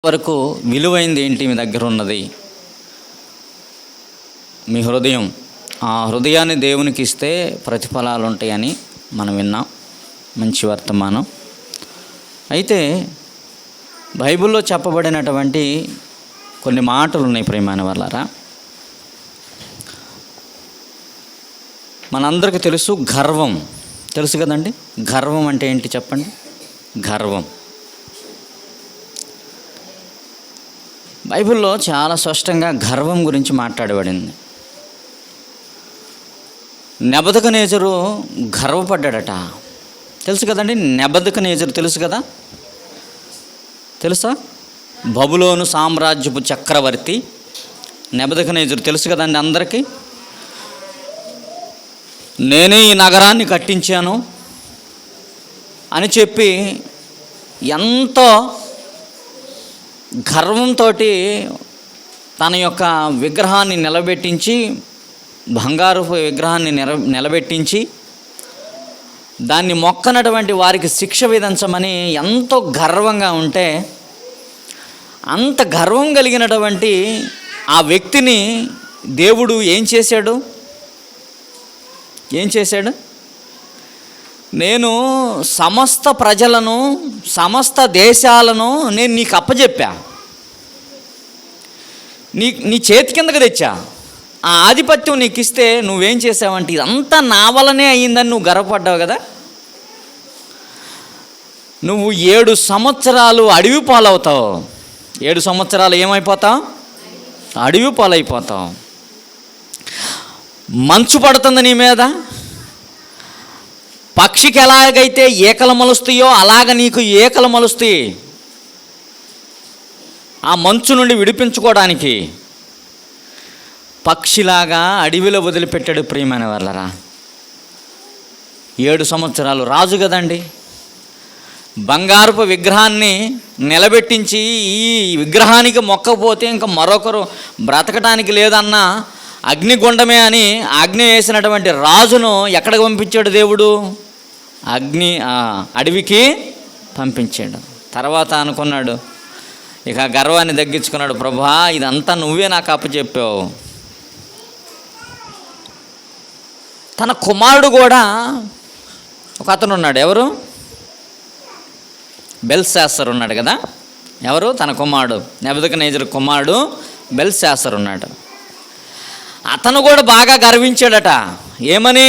వరకు విలువైంది ఏంటి మీ దగ్గర ఉన్నది? మీ హృదయం. ఆ హృదయాన్ని దేవునికి ఇస్తే ప్రతిఫలాలు ఉంటాయని మనం విన్నాం. మంచి వర్తమానం. అయితే బైబిల్లో చెప్పబడినటువంటి కొన్ని మాటలు ఉన్నాయి ప్రియమైన వాళ్ళారా. మనందరికీ తెలుసు గర్వం. తెలుసు కదండి. గర్వం అంటే ఏంటి చెప్పండి? గర్వం బైబిల్లో చాలా స్పష్టంగా గర్వం గురించి మాట్లాడబడింది. నెబుకద్నెజరు గర్వపడ్డాడట. తెలుసు కదండి. నెబుకద్నెజరు తెలుసు కదా, తెలుసా? బబులోను సామ్రాజ్యపు చక్రవర్తి నెబుకద్నెజరు తెలుసు కదండి అందరికీ. నేనే ఈ నగరాన్ని కట్టించాను అని చెప్పి ఎంతో గర్వంతో తన యొక్క విగ్రహాన్ని నిలబెట్టించి, బంగారపు విగ్రహాన్ని నిలబెట్టించి దాన్ని మొక్కనటువంటి వారికి శిక్ష విధించమని ఎంతో గర్వంగా ఉంటే, అంత గర్వం కలిగినటువంటి ఆ వ్యక్తిని దేవుడు ఏం చేశాడు? నేను సమస్త ప్రజలను, సమస్త దేశాలను నేను నీకు అప్పచెప్పా, నీ చేతి కిందకు తెచ్చా, ఆ ఆధిపత్యం నీకు ఇస్తే నువ్వేం చేసావంటే ఇదంతా నా వల్లనే అయ్యిందని నువ్వు గర్వపడ్డావు కదా. నువ్వు 7 సంవత్సరాలు అడవి పాలవుతావు. 7 సంవత్సరాలు ఏమైపోతావు? అడవి పాలైపోతావు. మంచు పడుతుంది నీ మీద. పక్షికి ఎలాగైతే ఏకలు మలుస్తాయో అలాగ నీకు ఏకలు మలుస్తాయి ఆ మంచు నుండి విడిపించుకోవడానికి. పక్షిలాగా అడవిలో వదిలిపెట్టాడు ప్రియమైన వాళ్ళరా. 7 సంవత్సరాలు రాజు కదండి. బంగారపు విగ్రహాన్ని నిలబెట్టించి ఈ విగ్రహానికి మొక్కపోతే ఇంకా మరొకరు బ్రతకడానికి లేదన్న అగ్నిగుండమే అని ఆజ్ఞ వేసినటువంటి రాజును ఎక్కడికి పంపించాడు దేవుడు? అడవికి పంపించాడు. తర్వాత అనుకున్నాడు, ఇక గర్వాన్ని తగ్గించుకున్నాడు. ప్రభా, ఇదంతా నువ్వే నాకు అప్పచెప్పావు. తన కుమారుడు కూడా ఒక అతను ఉన్నాడు. ఎవరు? బెల్షాస్సర్ ఉన్నాడు కదా. ఎవరు? తన కుమారుడు, నెబుకద్నెజరు కుమారుడు బెల్షాస్సర్ ఉన్నాడు. అతను కూడా బాగా గర్వించాడట. ఏమని?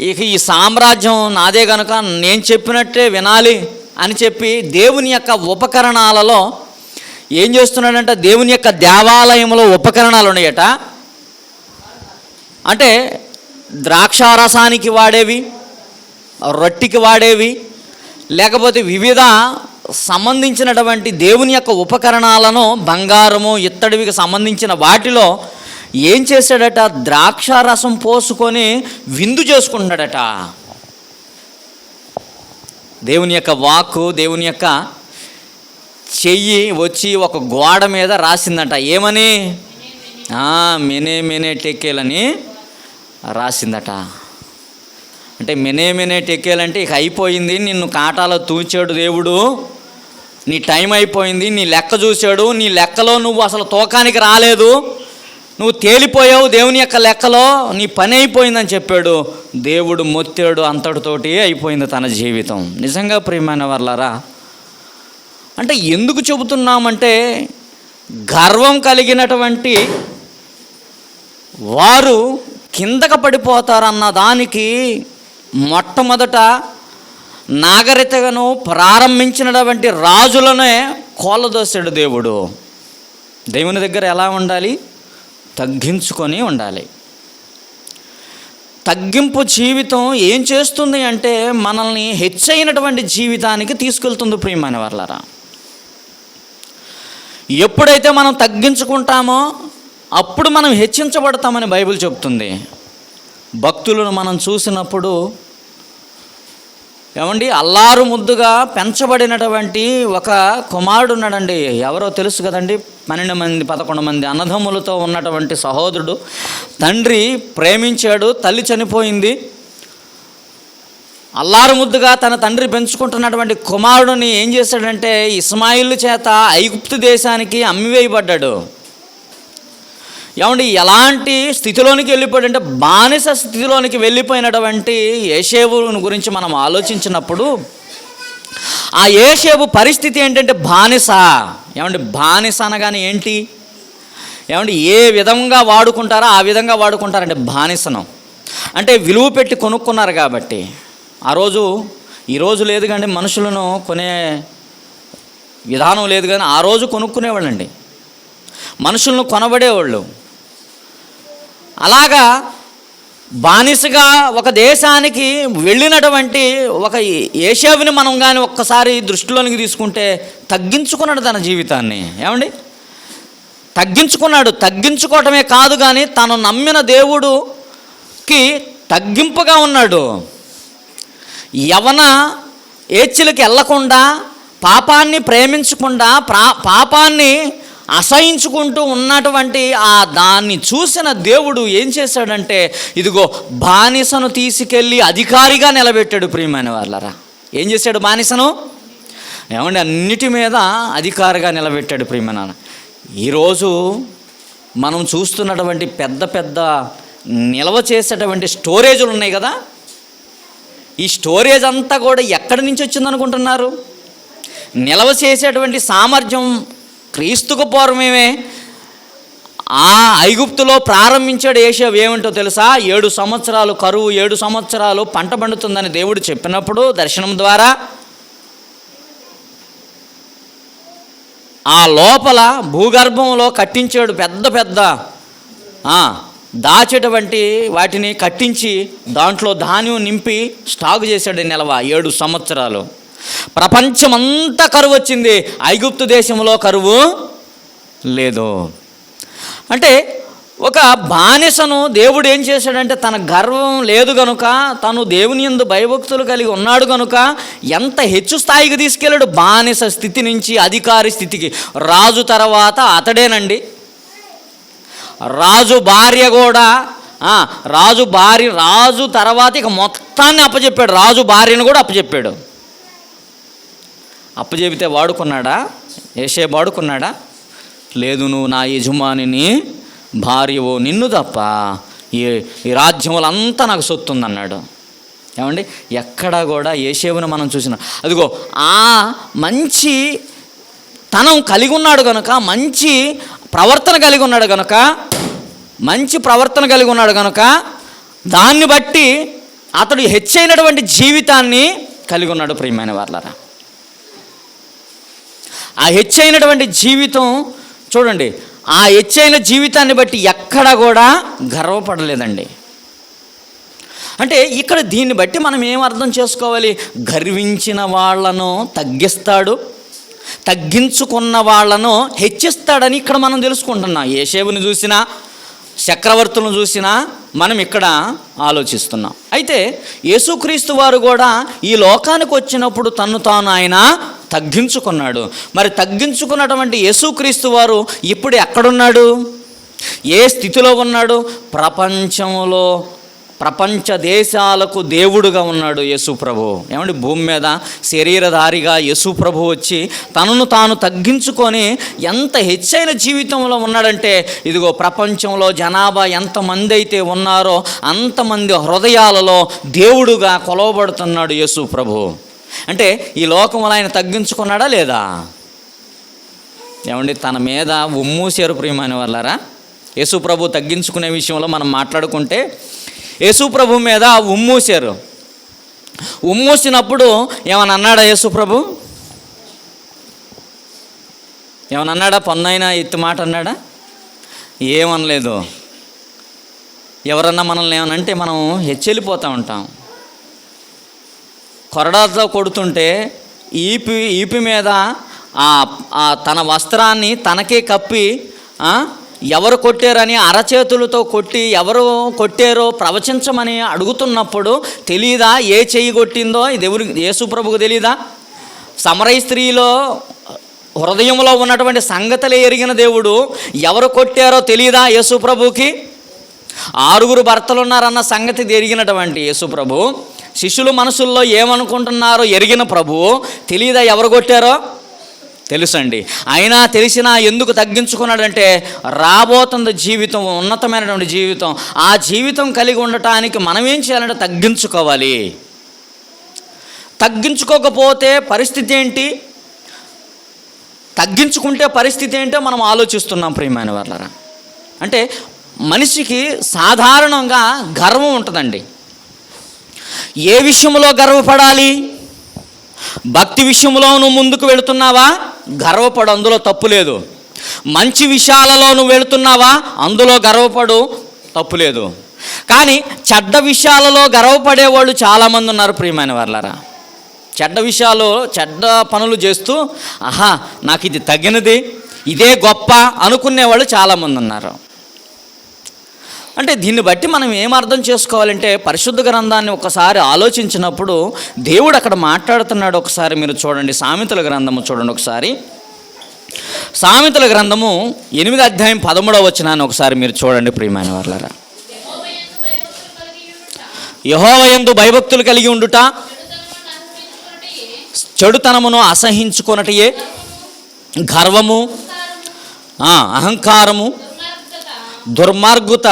ఇక ఈ సామ్రాజ్యం నాదే కనుక నేను చెప్పినట్టే వినాలి అని చెప్పి దేవుని యొక్క ఉపకరణాలలో ఏం చేస్తున్నాడంట? దేవుని యొక్క దేవాలయంలో ఉపకరణాలు ఉన్నాయట. అంటే ద్రాక్షారసానికి వాడేవి, రొట్టికి వాడేవి, లేకపోతే వివిధ సంబంధించినటువంటి దేవుని యొక్క ఉపకరణాలను, బంగారము ఇత్తడివికి సంబంధించిన వాటిలో ఏం చేశాడట? ద్రాక్షారసం పోసుకొని విందు చేసుకుంటున్నాడట. దేవుని యొక్క వాక్కు, దేవుని యొక్క చెయ్యి వచ్చి ఒక గోడ మీద రాసిందట. ఏమని? మెనే టెకేలని రాసిందట. అంటే మెనే టెకేలంటే ఇక అయిపోయింది, నిన్ను కాటాలో తూచాడు దేవుడు, నీ టైం అయిపోయింది, నీ లెక్క చూశాడు, నీ లెక్కలో నువ్వు అసలు తూకానికి రాలేదు, నువ్వు తేలిపోయావు దేవుని యొక్క లెక్కలో, నీ పని అయిపోయిందని చెప్పాడు. దేవుడు మొత్తాడు, అంతటితోటి అయిపోయింది తన జీవితం. నిజంగా ప్రియమైన వాళ్ళారా, అంటే ఎందుకు చెబుతున్నామంటే గర్వం కలిగినటువంటి వారు కిందకు పడిపోతారన్న దానికి మొట్టమొదట నాగరికతను ప్రారంభించినటువంటి రాజులనే కోలదోసాడు దేవుడు. దేవుని దగ్గర ఎలా ఉండాలి? తగ్గించుకొని ఉండాలి. తగ్గింపు జీవితం ఏం చేస్తుంది అంటే మనల్ని హెచ్చైనటువంటి జీవితానికి తీసుకెళ్తుంది ప్రియమైన వాళ్ళారా. ఎప్పుడైతే మనం తగ్గించుకుంటామో అప్పుడు మనం హెచ్చించబడతామని బైబిల్ చెప్తుంది. భక్తులను మనం చూసినప్పుడు ఏమండి, అల్లారు ముద్దుగా పెంచబడినటువంటి ఒక కుమారుడు ఉన్నాడండి. ఎవరో తెలుసు కదండి. 12 మంది 11 మంది అన్నదమ్ములతో ఉన్నటువంటి సహోదరుడు. తండ్రి ప్రేమించాడు, తల్లి చనిపోయింది. అల్లారు ముద్దుగా తన తండ్రి పెంచుకుంటున్నటువంటి కుమారుడిని ఏం చేశాడంటే ఇస్మాయిల్ చేత ఐగుప్తు దేశానికి అమ్మివేయబడ్డాడు. ఏమండి ఎలాంటి స్థితిలోనికి వెళ్ళిపోయాడంటే బానిస స్థితిలోనికి వెళ్ళిపోయినటువంటి యోసేపుని గురించి మనం ఆలోచించినప్పుడు ఆ యోసేపు పరిస్థితి ఏంటంటే బానిస. ఏమండి బానిస అనగానే ఏంటి? ఏమండి ఏ విధంగా వాడుకుంటారో ఆ విధంగా వాడుకుంటారంటే బానిసను అంటే విలువ పెట్టి కొనుక్కున్నారు కాబట్టి. ఈరోజు లేదు కానీ మనుషులను కొనే విధానం లేదు, కానీ ఆ రోజు కొనుక్కునేవాళ్ళండి, మనుషులను కొనబడేవాళ్ళు. అలాగా బానిసగా ఒక దేశానికి వెళ్ళినటువంటి ఒక యోసేపుని మనం కానీ ఒక్కసారి దృష్టిలోనికి తీసుకుంటే తగ్గించుకున్నాడు తన జీవితాన్ని. ఏమండి తగ్గించుకోవటమే కాదు కానీ తను నమ్మిన దేవుడికి తగ్గింపుగా ఉన్నాడు. యవన ఏచ్చులకి వెళ్ళకుండా, పాపాన్ని ప్రేమించకుండా, పాపాన్ని అసహించుకుంటూ ఉన్నటువంటి దాన్ని చూసిన దేవుడు ఏం చేశాడంటే ఇదిగో బానిసను తీసుకెళ్ళి అధికారిగా నిలబెట్టాడు. ప్రియమైన వాళ్ళరా, ఏం చేశాడు? బానిసను ఏమండి అన్నిటి మీద అధికారిగా నిలబెట్టాడు. ప్రియమైన ఈరోజు మనం చూస్తున్నటువంటి పెద్ద పెద్ద నిల్వ చేసేటువంటి స్టోరేజులు ఉన్నాయి కదా, ఈ స్టోరేజ్ అంతా కూడా ఎక్కడి నుంచి వచ్చిందనుకుంటున్నారు? నిల్వ చేసేటువంటి సామర్థ్యం క్రీస్తుకు పూర్వమే ఆ ఐగుప్తులో ప్రారంభించాడు యోసేపు. ఏమిటో తెలుసా? 7 సంవత్సరాలు కరువు, 7 సంవత్సరాలు పంట పండుతుందని దేవుడు చెప్పినప్పుడు దర్శనం ద్వారా ఆ లోపల భూగర్భంలో కట్టించాడు. పెద్ద పెద్ద దాచేటువంటి వాటిని కట్టించి దాంట్లో ధాన్యం నింపి స్టాక్ చేశాడు నిల్వ 7 సంవత్సరాలు. ప్రపంచమంతా కరువు వచ్చింది, ఐగుప్తు దేశంలో కరువు లేదు. అంటే ఒక బానిసను దేవుడు ఏం చేశాడంటే తన గర్వం లేదు గనుక, తను దేవుని యందు భయభక్తులు కలిగి ఉన్నాడు గనుక ఎంత హెచ్చు స్థాయికి తీసుకెళ్ళాడు. బానిస స్థితి నుంచి అధికారి స్థితికి. రాజు తర్వాత అతడేనండి. రాజు భార్య కూడా రాజు తర్వాత ఇక మొత్తాన్ని అప్పచెప్పాడు. రాజు భార్యను కూడా అప్పచెప్పాడు. అప్పచెబితే వాడుకున్నాడా? యోసేపు వాడుకున్నాడా? లేదు, నువ్వు నా యజమానిని భార్యవో, నిన్ను తప్ప ఈ రాజ్యములంతా నాకు సొత్తుందన్నాడు. ఏమండి ఎక్కడా కూడా యోసేపును మనం చూసిన అదిగో ఆ మంచి తనం కలిగి ఉన్నాడు కనుక, మంచి ప్రవర్తన కలిగి ఉన్నాడు కనుక దాన్ని బట్టి అతడు హెచ్చైనటువంటి జీవితాన్ని కలిగి ఉన్నాడు. ప్రియమైన వాళ్ళారా, ఆ హెచ్చైనటువంటి జీవితం చూడండి, ఆ హెచ్చైన జీవితాన్ని బట్టి ఎక్కడా కూడా గర్వపడలేదండి. అంటే ఇక్కడ దీన్ని బట్టి మనం ఏం అర్థం చేసుకోవాలి? గర్వించిన వాళ్ళను తగ్గిస్తాడు, తగ్గించుకున్న వాళ్ళను హెచ్చిస్తాడని ఇక్కడ మనం తెలుసుకుంటున్నాం. యోసేపుని చూసినా, చక్రవర్తులను చూసినా మనం ఇక్కడ ఆలోచిస్తున్నాం. అయితే యేసుక్రీస్తు వారు కూడా ఈ లోకానికి వచ్చినప్పుడు తన్ను తాను ఆయన తగ్గించుకున్నాడు. మరి తగ్గించుకున్నటువంటి యేసుక్రీస్తు వారు ఇప్పుడు ఎక్కడున్నాడు? ఏ స్థితిలో ఉన్నాడు? ప్రపంచ దేశాలకు దేవుడుగా ఉన్నాడు యేసు ప్రభు. ఏమంటే భూమి మీద శరీరధారిగా యేసు ప్రభు వచ్చి తనను తాను తగ్గించుకొని ఎంత హెచ్చైన జీవితంలో ఉన్నాడంటే ఇదిగో ప్రపంచంలో జనాభా ఎంతమంది అయితే ఉన్నారో అంతమంది హృదయాలలో దేవుడుగా కొలవబడుతున్నాడు యేసు ప్రభు. అంటే ఈ లోకంలో ఆయన తగ్గించుకున్నాడా లేదా? ఏమండి తన మీద ఉమ్మూసారు. ప్రియమైన వాళ్ళారా, యేసు ప్రభు తగ్గించుకునే విషయంలో మనం మాట్లాడుకుంటే యేసు ప్రభు మీద ఉమ్మూసారు. ఉమ్మూసినప్పుడు ఏమని అన్నాడా యేసు ప్రభు? ఏమన్నాడా? పొన్నైనా ఎత్తి మాట అన్నాడా? ఏమనలేదు. ఎవరన్నా మనల్ని ఏమనంటే మనం హెచ్చెళ్ళిపోతూ ఉంటాం. కొరడాతో కొడుతుంటే ఈపి మీద తన వస్త్రాన్ని తనకే కప్పి ఎవరు కొట్టారని అరచేతులతో కొట్టి ఎవరు కొట్టారో ప్రవచించమని అడుగుతున్నప్పుడు తెలీదా ఏ చెయ్యి కొట్టిందో? ఇది ఎవరు? యేసు ప్రభుకు తెలీదా? సమరయ స్త్రీలో హృదయంలో ఉన్నటువంటి సంగతులే ఎరిగిన దేవుడు ఎవరు కొట్టారో తెలీదా యేసు ప్రభుకి? 6 భర్తలు ఉన్నారన్న సంగతి ఎరిగినటువంటి యేసు ప్రభు శిష్యుల మనసుల్లో ఏమనుకుంటున్నారో ఎరిగిన ప్రభువు తెలియదా ఎవరు కొట్టారో? తెలుసండి. అయినా తెలిసినా ఎందుకు తగ్గించుకున్నాడంటే రాబోతున్న జీవితం ఉన్నతమైనటువంటి జీవితం. ఆ జీవితం కలిగి ఉండటానికి మనం ఏం చేయాలంటే తగ్గించుకోవాలి. తగ్గించుకోకపోతే పరిస్థితి ఏంటి? తగ్గించుకుంటే పరిస్థితి ఏంటో మనం ఆలోచిస్తున్నాం ప్రియమైన వాళ్ళరా. అంటే మనిషికి సాధారణంగా గర్వం ఉంటుందండి. ఏ విషయంలో గర్వపడాలి? భక్తి విషయంలో నువ్వు ముందుకు వెళుతున్నావా? గర్వపడు, అందులో తప్పు లేదు. మంచి విషయాలలో నువ్వు వెళుతున్నావా? అందులో గర్వపడు, తప్పు లేదు. కానీ చెడ్డ విషయాలలో గర్వపడేవాళ్ళు చాలామంది ఉన్నారు ప్రియమైన వాళ్ళరా. చెడ్డ విషయాలు, చెడ్డ పనులు చేస్తూ ఆహా నాకు ఇది తగినది, ఇదే గొప్ప అనుకునేవాళ్ళు చాలామంది ఉన్నారు. అంటే దీన్ని బట్టి మనం ఏం అర్థం చేసుకోవాలంటే పరిశుద్ధ గ్రంథాన్ని ఒకసారి ఆలోచించినప్పుడు దేవుడు అక్కడ మాట్లాడుతున్నాడు. ఒకసారి మీరు చూడండి, సామెతల గ్రంథము చూడండి. ఒకసారి సామెతల గ్రంథము 8వ అధ్యాయం 13వ వచనాన్ని ఒకసారి మీరు చూడండి ప్రియమైన వాళ్ళరా. యెహోవా యందు భయభక్తులు కలిగి ఉండుట, చెడుతనమును అసహించుకొనటయే గర్వము, అహంకారము, దుర్మార్గుత.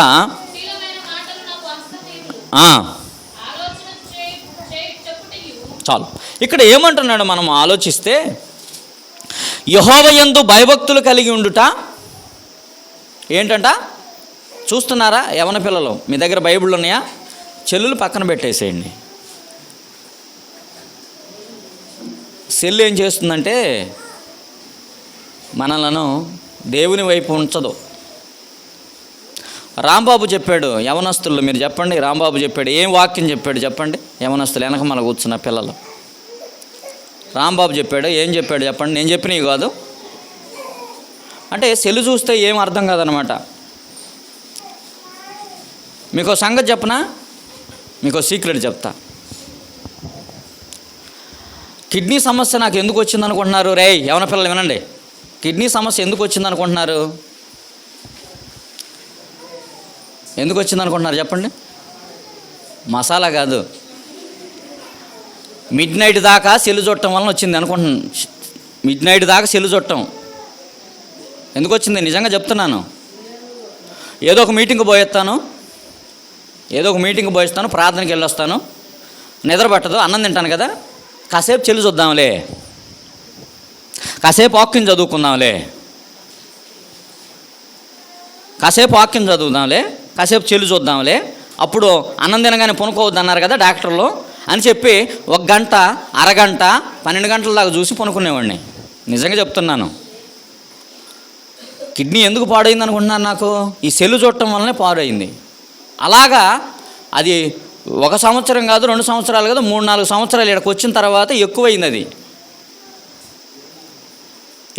చాలు. ఇక్కడ ఏమంటున్నాడు మనం ఆలోచిస్తే, యెహోవా యందు భయభక్తులు కలిగి ఉండుట ఏంటంట? చూస్తున్నారా యవన పిల్లలు? మీ దగ్గర బైబిల్ ఉన్నాయా? చెల్లులు పక్కన పెట్టేసేయండి. సెల్ ఏం చేస్తుందంటే మనలను దేవుని వైపు ఉంచదు. రాంబాబు చెప్పాడు యవనస్తులు, మీరు చెప్పండి. రాంబాబు చెప్పాడు, ఏం వాక్యం చెప్పాడు చెప్పండి? యవనస్తులు వెనక మన కూర్చున్న పిల్లలు. రాంబాబు చెప్పాడు, ఏం చెప్పాడు చెప్పండి? నేను చెప్పినవి కాదు. అంటే సెల్ చూస్తే ఏం అర్థం కాదనమాట. మీకు సంగతి చెప్పనా? మీకు సీక్రెట్ చెప్తా. కిడ్నీ సమస్య నాకు ఎందుకు వచ్చింది అనుకుంటున్నారు? రే యవన పిల్లలు వినండి, కిడ్నీ సమస్య ఎందుకు వచ్చింది అనుకుంటున్నారు? ఎందుకు వచ్చింది అనుకుంటున్నారు చెప్పండి? మసాలా కాదు, మిడ్ నైట్ దాకా సెల్లు చుట్టం వలన వచ్చింది అనుకుంటున్నాను. మిడ్ నైట్ దాకా సెల్లు చుట్టం ఎందుకు వచ్చింది? నిజంగా చెప్తున్నాను. ఏదో ఒక మీటింగ్కి పోయేస్తాను, ప్రార్థనకి వెళ్ళొస్తాను, నిద్ర పట్టదు, అన్నం తింటాను కదా, కాసేపు చెల్లు చూద్దాంలే, కాసేపు వాక్యం చదువుకుందాంలే, కాసేపు చెల్లు చూద్దాంలే, అప్పుడు అన్నం తినగానే పనుకోవద్దు అన్నారు కదా డాక్టర్లు అని చెప్పి 1 గంట, అరగంట, 12 గంటల దాకా చూసి పనుకునేవాడిని. నిజంగా చెప్తున్నాను. కిడ్నీ ఎందుకు పాడైంది అనుకుంటున్నాను? నాకు ఈ సెల్లు చూడటం వల్లనే పాడైంది. అలాగా అది 1 సంవత్సరం కాదు, 2 సంవత్సరాలు కాదు, 3-4 సంవత్సరాలు ఇక్కడికి వచ్చిన తర్వాత ఎక్కువైంది. అది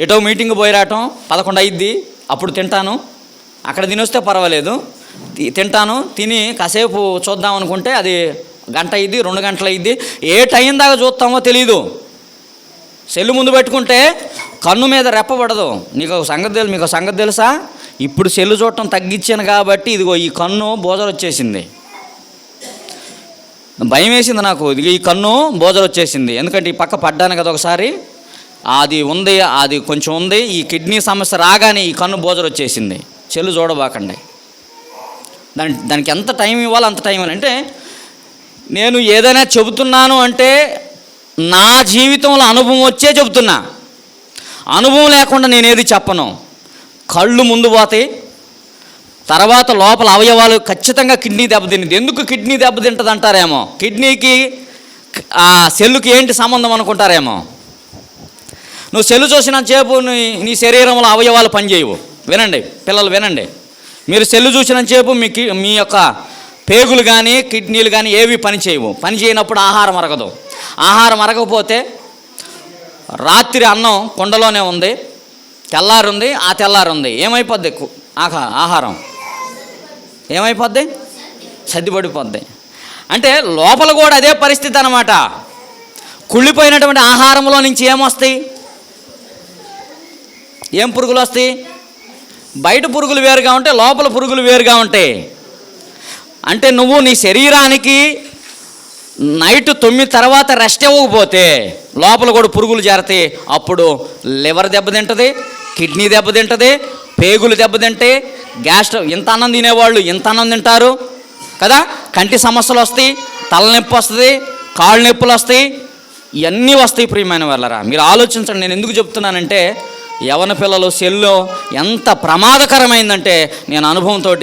ఎటో మీటింగ్ పోయి రావటం 11 అయ్యిద్ది, అప్పుడు తింటాను, అక్కడ తినొస్తే పర్వాలేదు, తింటాను, తిని కాసేపు చూద్దాం అనుకుంటే అది 1 గంట అయ్యిద్ది, 2 గంటలు అయ్యిద్ది, ఏ టైం దాకా చూస్తామో తెలీదు. సెల్లు ముందు పెట్టుకుంటే కన్ను మీద రెప్పబడదు. మీకు సంగతి తెలుసా? ఇప్పుడు సెల్లు చూడటం తగ్గించాను కాబట్టి ఇదిగో ఈ కన్ను బోజలు వచ్చేసింది. భయం వేసింది నాకు, ఈ కన్ను బోజలు వచ్చేసింది. ఎందుకంటే ఈ పక్క పడ్డాను కదా ఒకసారి, అది కొంచెం ఉంది. ఈ కిడ్నీ సమస్య రాగానే ఈ కన్ను బోజలు వచ్చేసింది. చెల్లు చూడబాకండి. దానికి ఎంత టైం ఇవ్వాలో అంత టైం ఇవ్వాలి. అంటే నేను ఏదైనా చెబుతున్నాను అంటే నా జీవితంలో అనుభవం వచ్చే చెబుతున్నా. అనుభవం లేకుండా నేనేది చెప్పను. కళ్ళు ముందు పోతాయి, తర్వాత లోపల అవయవాలు ఖచ్చితంగా కిడ్నీ దెబ్బతింది. ఎందుకు కిడ్నీ దెబ్బతింటుంది అంటారేమో, కిడ్నీకి ఆ సెల్లుకి ఏంటి సంబంధం అనుకుంటారేమో. నువ్వు సెల్లు చూసినంతసేపు నీ శరీరంలో అవయవాలు పనిచేయవు. వినండి పిల్లలు, వినండి. మీరు సెల్లు చూసినంతసేపు మీ యొక్క పేగులు కానీ కిడ్నీలు కానీ ఏవి పనిచేయవు. పని చేయనప్పుడు ఆహారం అరగదు. ఆహారం అరగకపోతే రాత్రి అన్నం కుండలోనే ఉంది, తెల్లారుంది, ఆ తెల్లారుంది, ఏమైపోద్ది? ఆహారం ఏమైపోద్ది? సర్దిపడిపోద్ది. అంటే లోపల కూడా అదే పరిస్థితి అన్నమాట. కుళ్ళిపోయినటువంటి ఆహారంలో నుంచి ఏమొస్తాయి? ఏం పురుగులు వస్తాయి? బయట పురుగులు వేరుగా ఉంటాయి, లోపల పురుగులు వేరుగా ఉంటాయి. అంటే నువ్వు నీ శరీరానికి నైట్ 9 తర్వాత రెస్ట్ ఇవ్వకపోతే లోపల కూడా పురుగులు చేరతాయి. అప్పుడు లివర్ దెబ్బతింటుంది, కిడ్నీ దెబ్బతింటుంది, పేగులు దెబ్బతింటాయి, గ్యాస్ట్రో. ఇంత అన్నం తినేవాళ్ళు ఇంత అన్నం తింటారు కదా, కంటి సమస్యలు వస్తాయి, తలనొప్పి వస్తుంది, కాళ్ళు నొప్పులు వస్తాయి, ఇవన్నీ వస్తాయి. ప్రియమైన వాళ్ళరా, మీరు ఆలోచించండి. నేను ఎందుకు చెప్తున్నానంటే యవన పిల్లలు సెల్లు ఎంత ప్రమాదకరమైందంటే నేను అనుభవంతో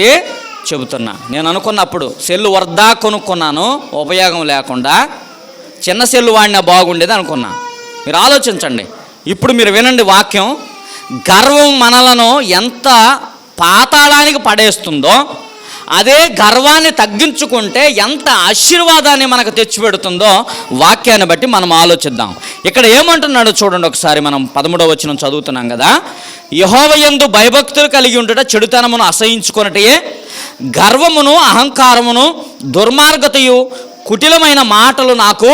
చెబుతున్నా. నేను అనుకున్నప్పుడు సెల్లు వర్దా కొనుక్కున్నాను, ఉపయోగం లేకుండా. చిన్న సెల్లు వాడినా బాగుండేది అనుకున్నా. మీరు ఆలోచించండి. ఇప్పుడు మీరు వినండి వాక్యం. గర్వం మనలను ఎంత పాతాళానికి పడేస్తుందో, అదే గర్వాన్ని తగ్గించుకుంటే ఎంత ఆశీర్వాదాన్ని మనకు తెచ్చిపెడుతుందో వాక్యాన్ని బట్టి మనం ఆలోచిద్దాం. ఇక్కడ ఏమంటున్నాడో చూడండి ఒకసారి. మనం 13వ వచనం చదువుతున్నాం కదా. యెహోవాయందు భయభక్తులు కలిగి ఉండుట చెడుతనమును అసహించుకొనుటయే, గర్వమును అహంకారమును దుర్మార్గతయు కుటిలమైన మాటలు నాకు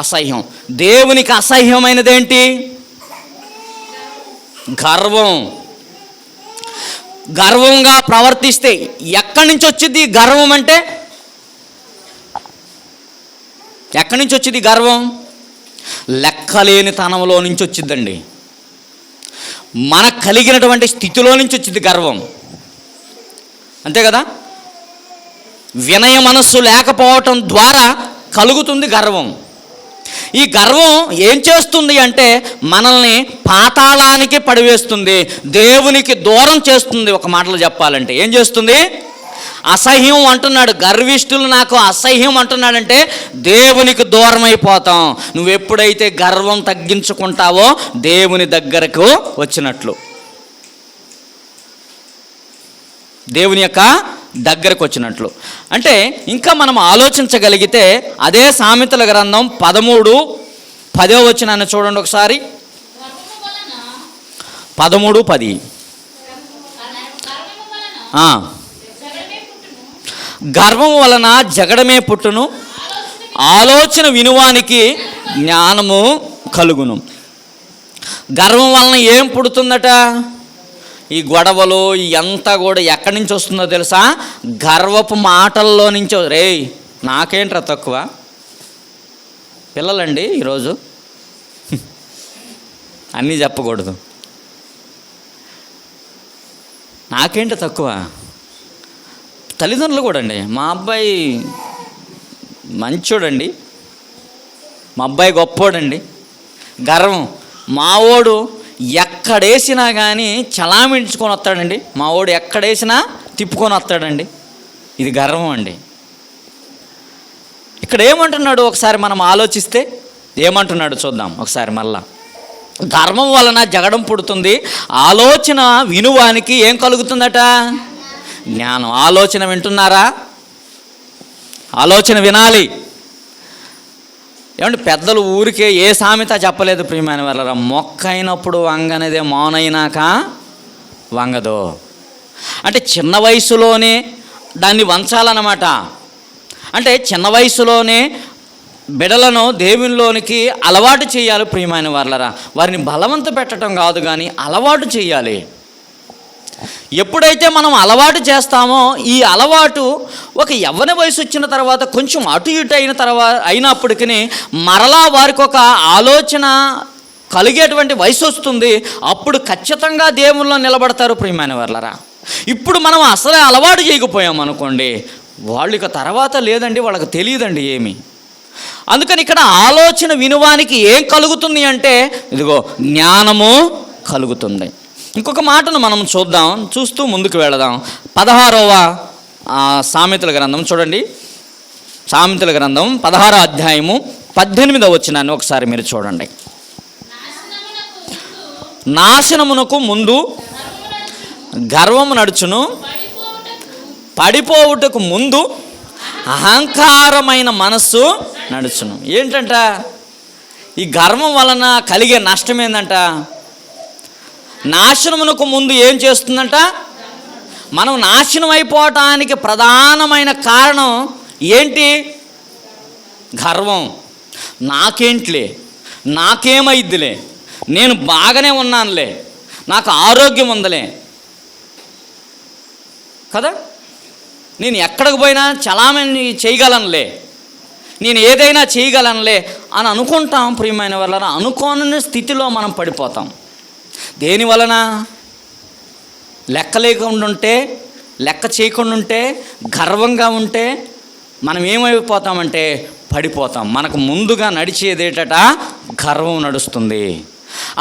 అసహ్యం. దేవునికి అసహ్యమైనదేంటి? గర్వం. గర్వంగా ప్రవర్తిస్తే ఎక్కడి నుంచి వచ్చింది గర్వం? అంటే ఎక్కడి నుంచి వచ్చింది గర్వం? లెక్కలేని తనంలో నుంచి వచ్చిందండి. మనకు కలిగినటువంటి స్థితిలో నుంచి వచ్చింది గర్వం. అంతే కదా. వినయ మనస్సు లేకపోవటం ద్వారా కలుగుతుంది గర్వం. ఈ గర్వం ఏం చేస్తుంది అంటే మనల్ని పాతాళానికి పడివేస్తుంది, దేవునికి దూరం చేస్తుంది. ఒక మాటలో చెప్పాలంటే ఏం చేస్తుంది? అసహ్యం అంటున్నాడు. గర్విష్ఠులు నాకు అసహ్యం అంటున్నాడంటే దేవునికి దూరం అయిపోతాం. నువ్వు ఎప్పుడైతే గర్వం తగ్గించుకుంటావో దేవుని దగ్గరకు వచ్చినట్లు, దేవుని యొక్క దగ్గరకు వచ్చినట్లు. అంటే ఇంకా మనం ఆలోచించగలిగితే అదే సామెతల గ్రంథం 13:10 వచనాన్ని చూడండి ఒకసారి. 13:10. గర్వం వలన జగడమే పుట్టును, ఆలోచన వినువానికి జ్ఞానము కలుగును. గర్వం వలన ఏం పుడుతుందట? ఈ గొడవలు ఇదంతా కూడా ఎక్కడి నుంచి వస్తుందో తెలుసా? గర్వపు మాటల్లో నుంచి. రే నాకేంట్రా తక్కువ? పిల్లలండి ఈరోజు అన్నీ చెప్పకూడదు. నాకేంటి తక్కువ? తల్లిదండ్రులు కూడా అండి. మా అబ్బాయి మంచోడండి, మా అబ్బాయి గొప్పోడండి. గర్వం. మావోడు ఎక్కడేసినా కానీ చలామించుకొని వస్తాడండి. మా వాడు ఎక్కడేసినా తిప్పుకొని వస్తాడండి. ఇది గర్వం అండి. ఇక్కడ ఏమంటున్నాడు ఒకసారి మనం ఆలోచిస్తే ఏమంటున్నాడు చూద్దాం ఒకసారి మళ్ళా. గర్వం వలన జగడం పుడుతుంది, ఆలోచన వినువానికి ఏం కలుగుతుందట? జ్ఞానం. ఆలోచన వింటున్నారా? ఆలోచన వినాలి. ఏమంటే పెద్దలు ఊరికే ఏ సామెత చెప్పలేదు ప్రియమైన వాళ్ళరా. మొక్క అయినప్పుడు వంగనేదే, మౌనైనాక వంగదు. అంటే చిన్న వయసులోనే దాన్ని వంచాలన్నమాట. అంటే చిన్న వయసులోనే బిడలను దేవునిలోనికి అలవాటు చేయాలి ప్రియమైన వాళ్ళరా. వారిని బలవంత పెట్టడం కాదు కానీ అలవాటు చేయాలి. ఎప్పుడైతే మనం అలవాటు చేస్తామో ఈ అలవాటు ఒక యవ్వన వయసు వచ్చిన తర్వాత కొంచెం అటు ఇటు అయినప్పటికీ మరలా వారికి ఒక ఆలోచన కలిగేటువంటి వయసు వస్తుంది. అప్పుడు ఖచ్చితంగా దేవుల్లో నిలబడతారు ప్రియమైన వాళ్ళరా. ఇప్పుడు మనం అసలే అలవాటు చేయకపోయాం అనుకోండి, వాళ్ళకి తర్వాత లేదండి, వాళ్ళకి తెలియదండి ఏమి. అందుకని ఇక్కడ ఆలోచన వినువానికి ఏం కలుగుతుంది అంటే ఇదిగో జ్ఞానము కలుగుతుంది. ఇంకొక మాటను మనం చూస్తూ ముందుకు వెళదాం. 16వ సామెతల గ్రంథం చూడండి. సామెతల గ్రంథం 16వ అధ్యాయము 18వ వచనాన్ని ఒకసారి మీరు చూడండి. నాశనమునకు ముందు గర్వము నడుచును, పడిపోవుటకు ముందు అహంకారమైన మనస్సు నడుచును. ఏంటంట? ఈ గర్వం వలన కలిగే నష్టం ఏంటంట? నాశనమునకు ముందు ఏం చేస్తుందంట? మనం నాశనం అయిపోవటానికి ప్రధానమైన కారణం ఏంటి? గర్వం. నాకేంట్లే, నాకేమైద్దిలే, నేను బాగానే ఉన్నానులే, నాకు ఆరోగ్యం ఉందిలే కదా, నేను ఎక్కడికి పోయినా చలామణి చేయగలనులే, నేను ఏదైనా చేయగలనులే అని అనుకుంటాం. ప్రియమైన వాళ్ళ అనుకోని స్థితిలో మనం పడిపోతాం. దేని వలన? లెక్క లేకుండా ఉంటే, లెక్క చేయకుండా ఉంటే, గర్వంగా ఉంటే మనం ఏమైపోతామంటే పడిపోతాం. మనకు ముందుగా నడిచేదేటట గర్వం నడుస్తుంది.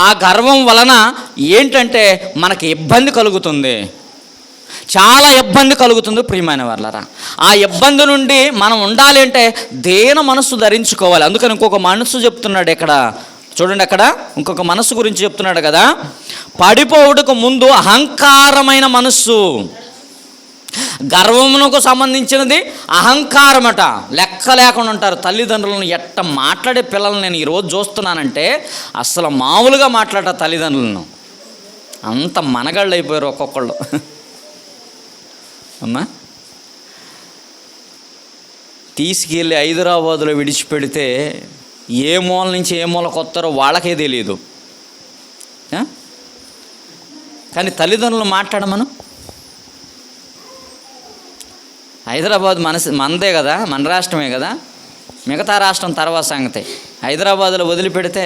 ఆ గర్వం వలన ఏంటంటే మనకి ఇబ్బంది కలుగుతుంది, చాలా ఇబ్బంది కలుగుతుంది. ప్రియమైన వాళ్ళరా, ఆ ఇబ్బంది నుండి మనం ఉండాలి అంటే దేన మనస్సు ధరించుకోవాలి. అందుకని ఇంకొక మనస్సు చెప్తున్నాడు ఇక్కడ చూడండి, అక్కడ ఇంకొక మనస్సు గురించి చెప్తున్నాడు కదా. పడిపోవుటకు ముందు అహంకారమైన మనస్సు. గర్వమునకు సంబంధించినది అహంకారమట. లెక్క లేకుండా ఉంటారు. తల్లిదండ్రులను ఎట్ట మాట్లాడే పిల్లలను నేను ఈరోజు చూస్తున్నానంటే అసలు మామూలుగా మాట్లాడ తల్లిదండ్రులను అంత మనగాళ్ళు అయిపోయారు ఒక్కొక్కళ్ళు. అమ్మా, తీసుకెళ్ళి హైదరాబాదులో విడిచిపెడితే ఏ మూల నుంచి ఏ మూలకు వస్తారో వాళ్ళకే తెలియదు. కానీ తల్లిదండ్రులు మాట్లాడమను. హైదరాబాద్ మనదే కదా, మన రాష్ట్రమే కదా, మిగతా రాష్ట్రం తర్వాత సంగతి. హైదరాబాదులో వదిలిపెడితే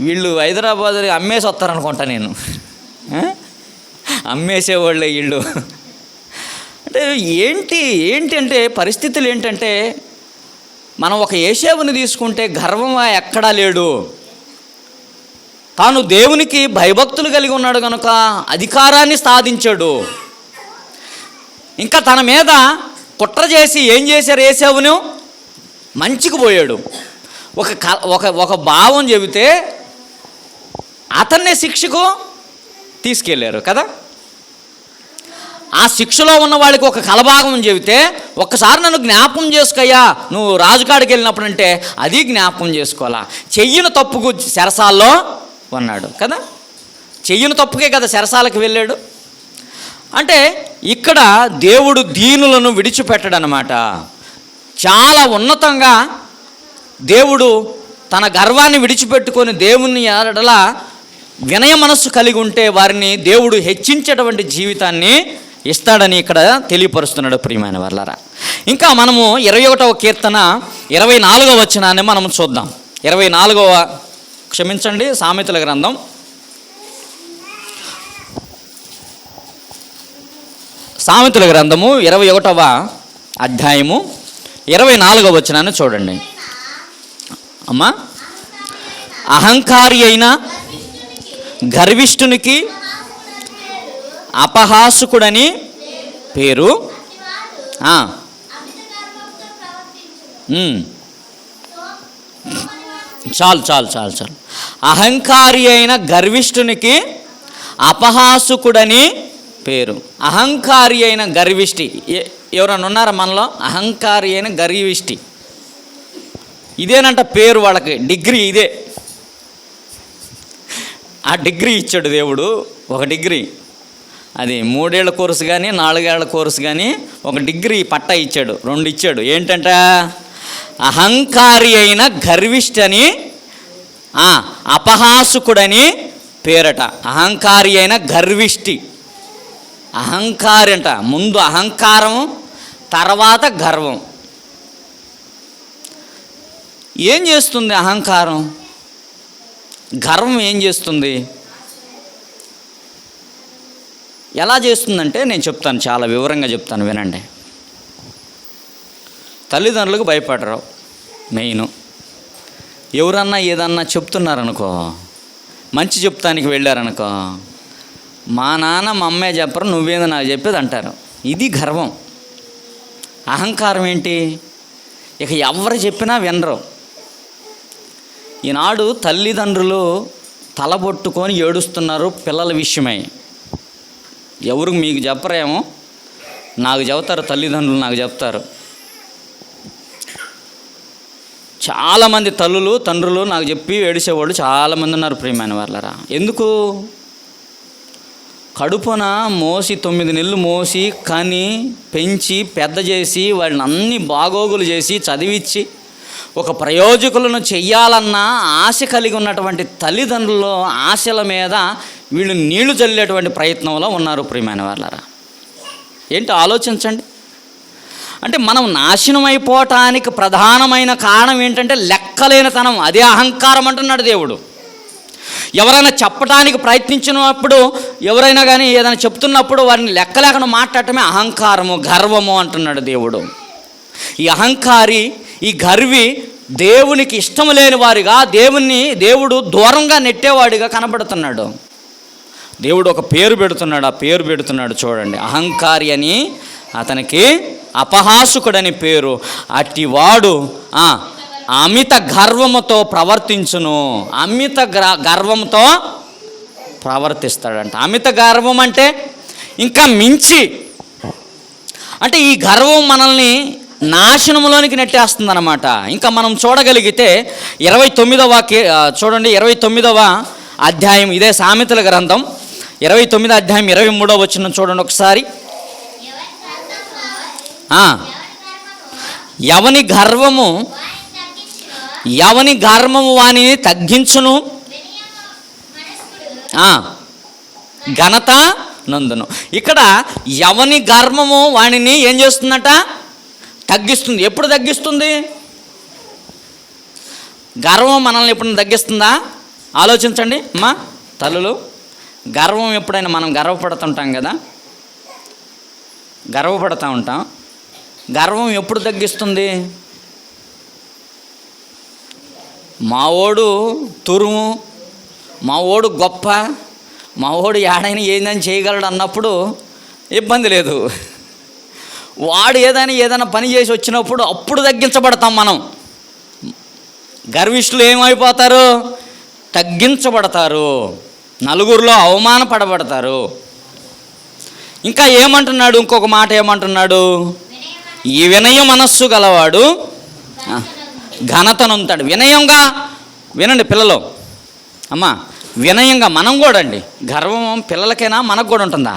వీళ్ళు హైదరాబాద్ అమ్మేసి వస్తారనుకుంటా నేను. అమ్మేసేవాళ్ళే వీళ్ళు. అంటే ఏంటి అంటే పరిస్థితులు ఏంటంటే, మనం ఒక యేషావుని తీసుకుంటే గర్వం ఎక్కడా లేడు. తాను దేవునికి భయభక్తులు కలిగి ఉన్నాడు కనుక అధికారాన్ని సాధించాడు. ఇంకా తన మీద కుట్ర చేసి ఏం చేశారు? యేషావును మంచికి పోయాడు. ఒక భావం చెబితే అతన్నే శిక్షకు తీసుకెళ్ళారు కదా. ఆ శిక్షలో ఉన్న వాళ్ళకి ఒక కలభాగం చెబితే, ఒక్కసారి నన్ను జ్ఞాపకం చేసుకోయ్యా నువ్వు రాజుకాడికి వెళ్ళినప్పుడు అంటే అది జ్ఞాపకం చేసుకోవాలా. చెయ్యిన తప్పుకు చెరసాల్లో ఉన్నాడు కదా. చెయ్యిన తప్పుకే కదా చెరసాలకు వెళ్ళాడు. అంటే ఇక్కడ దేవుడు దీనులను విడిచిపెట్టడనమాట. చాలా ఉన్నతంగా దేవుడు తన గర్వాన్ని విడిచిపెట్టుకొని దేవుని ఎడల వినయ మనస్సు కలిగి ఉంటే వారిని దేవుడు హెచ్చించేటువంటి జీవితాన్ని ఇస్తాడని ఇక్కడ తెలియపరుస్తున్నాడు. ప్రియమైన వాళ్ళారా, ఇంకా మనము 21వ కీర్తన 24వ వచనాన్ని మనం చూద్దాం. 24వ సామెతల గ్రంథం సామెతల గ్రంథము 21వ అధ్యాయము 24వ వచనాన్ని చూడండి. అమ్మా, అహంకారి అయిన గర్విష్ఠునికి అపహాసుకుడని పేరు. చాలు. అహంకారి అయిన గర్విష్ఠునికి అపహాసుకుడని పేరు. అహంకారి అయిన గర్విష్టి ఎవరైనా ఉన్నారా మనలో? అహంకారి అయిన గర్విష్టి ఇదేనంట పేరు వాళ్ళకి. డిగ్రీ ఇదే. ఆ డిగ్రీ ఇచ్చాడు దేవుడు, ఒక డిగ్రీ. అది 3 ఏళ్ల కోర్సు కానీ 4 ఏళ్ల కోర్సు కానీ ఒక డిగ్రీ పట్టా ఇచ్చాడు, 2 ఇచ్చాడు. ఏంటంట? అహంకారి అయిన గర్విష్ఠని అపహాసుకుడని పేరట. అహంకారి అయిన గర్విష్టి. అహంకారి అంట. ముందు అహంకారం, తర్వాత గర్వం. ఏం చేస్తుంది అహంకారం? గర్వం ఏం చేస్తుంది? ఎలా చేస్తుందంటే నేను చెప్తాను, చాలా వివరంగా చెప్తాను, వినండి. తల్లిదండ్రులకు భయపడరు మెయిన్. ఎవరన్నా ఏదన్నా చెప్తున్నారనుకో, మంచి చెప్తానికి వెళ్ళారనుకో, మా నాన్న మా అమ్మే చెప్పరు, నువ్వేదో నాకు చెప్పేది అంటారు. ఇది గర్వం. అహంకారం ఏంటి? ఇక ఎవరు చెప్పినా వినరు. ఈనాడు తల్లిదండ్రులు తలబొట్టుకొని ఏడుస్తున్నారు పిల్లల విషయమై. ఎవరు మీకు చెప్పరేమో, నాకు చెబుతారు తల్లిదండ్రులు, నాకు చెప్తారు. చాలామంది తల్లులు తండ్రులు నాకు చెప్పి ఏడిసేవాళ్ళు చాలామంది ఉన్నారు. ప్రియమైన వాళ్ళరా, ఎందుకు? కడుపున మోసి 9 నెలలు మోసి కని పెంచి పెద్ద చేసి వాళ్ళని అన్ని బాగోగులు చేసి చదివించి ఒక ప్రయోజకులను చెయ్యాలన్న ఆశ కలిగి ఉన్నటువంటి తల్లిదండ్రులు ఆశల మీద వీళ్ళు నీళ్లు చల్లేటువంటి ప్రయత్నంలో ఉన్నారు. ప్రియమైన వాళ్ళరా, ఏంటో ఆలోచించండి. అంటే మనం నాశనం అయిపోవటానికి ప్రధానమైన కారణం ఏంటంటే లెక్కలేనితనం, అదే అహంకారం అంటున్నాడు దేవుడు. ఎవరైనా చెప్పడానికి ప్రయత్నించినప్పుడు, ఎవరైనా కానీ ఏదైనా చెప్తున్నప్పుడు వారిని లెక్కలేకుండా మాట్లాడటమే అహంకారము, గర్వము అంటున్నాడు దేవుడు. ఈ అహంకారి, ఈ గర్వి దేవునికి ఇష్టం లేని వారిగా, దేవుడు దూరంగా నెట్టేవాడిగా కనబడుతున్నాడు. దేవుడు ఒక పేరు పెడుతున్నాడు, ఆ పేరు పెడుతున్నాడు చూడండి, అహంకారి అని అతనికి అపహాసుకుడని పేరు. అట్టివాడు అమిత గర్వముతో ప్రవర్తించును. అమిత గర్వంతో ప్రవర్తిస్తాడంట. అమిత గర్వం అంటే ఇంకా మించి, అంటే ఈ గర్వం మనల్ని నాశనంలోనికి నెట్టేస్తుంది అన్నమాట. ఇంకా మనం చూడగలిగితే 29వ చూడండి, 29వ అధ్యాయం, ఇదే సామెతల గ్రంథం 29వ అధ్యాయం 23వ వచనం చూడండి ఒకసారి. ఎవని గర్వము వానిని తగ్గించును, ఘనత నందును. ఇక్కడ ఎవని గర్వము వానిని ఏం చేస్తుందట? తగ్గిస్తుంది. ఎప్పుడు తగ్గిస్తుంది? గర్వం మనల్ని ఎప్పుడు తగ్గిస్తుందా? ఆలోచించండి అమ్మా తల్లులు. గర్వం ఎప్పుడైనా మనం గర్వపడుతుంటాం కదా, గర్వపడుతూ ఉంటాం. గర్వం ఎప్పుడు తగ్గిస్తుంది? మావోడు తురుము, మావోడు గొప్ప, మావోడు ఏడైనా ఏదైనా చేయగలడు అన్నప్పుడు ఇబ్బంది లేదు. వాడు ఏదైనా పని చేసి వచ్చినప్పుడు అప్పుడు తగ్గించబడతాం మనం. గర్విష్ఠులు ఏమైపోతారు? తగ్గించబడతారు, నలుగురిలో అవమానపడబడతారు. ఇంకా ఏమంటున్నాడు? ఇంకొక మాట ఏమంటున్నాడు? ఈ వినయ మనస్సు గలవాడు ఘనతనుంతాడు. వినయంగా వినండి పిల్లలు, అమ్మా వినయంగా మనం కూడా అండి. గర్వం పిల్లలకైనా మనకు కూడా ఉంటుందా?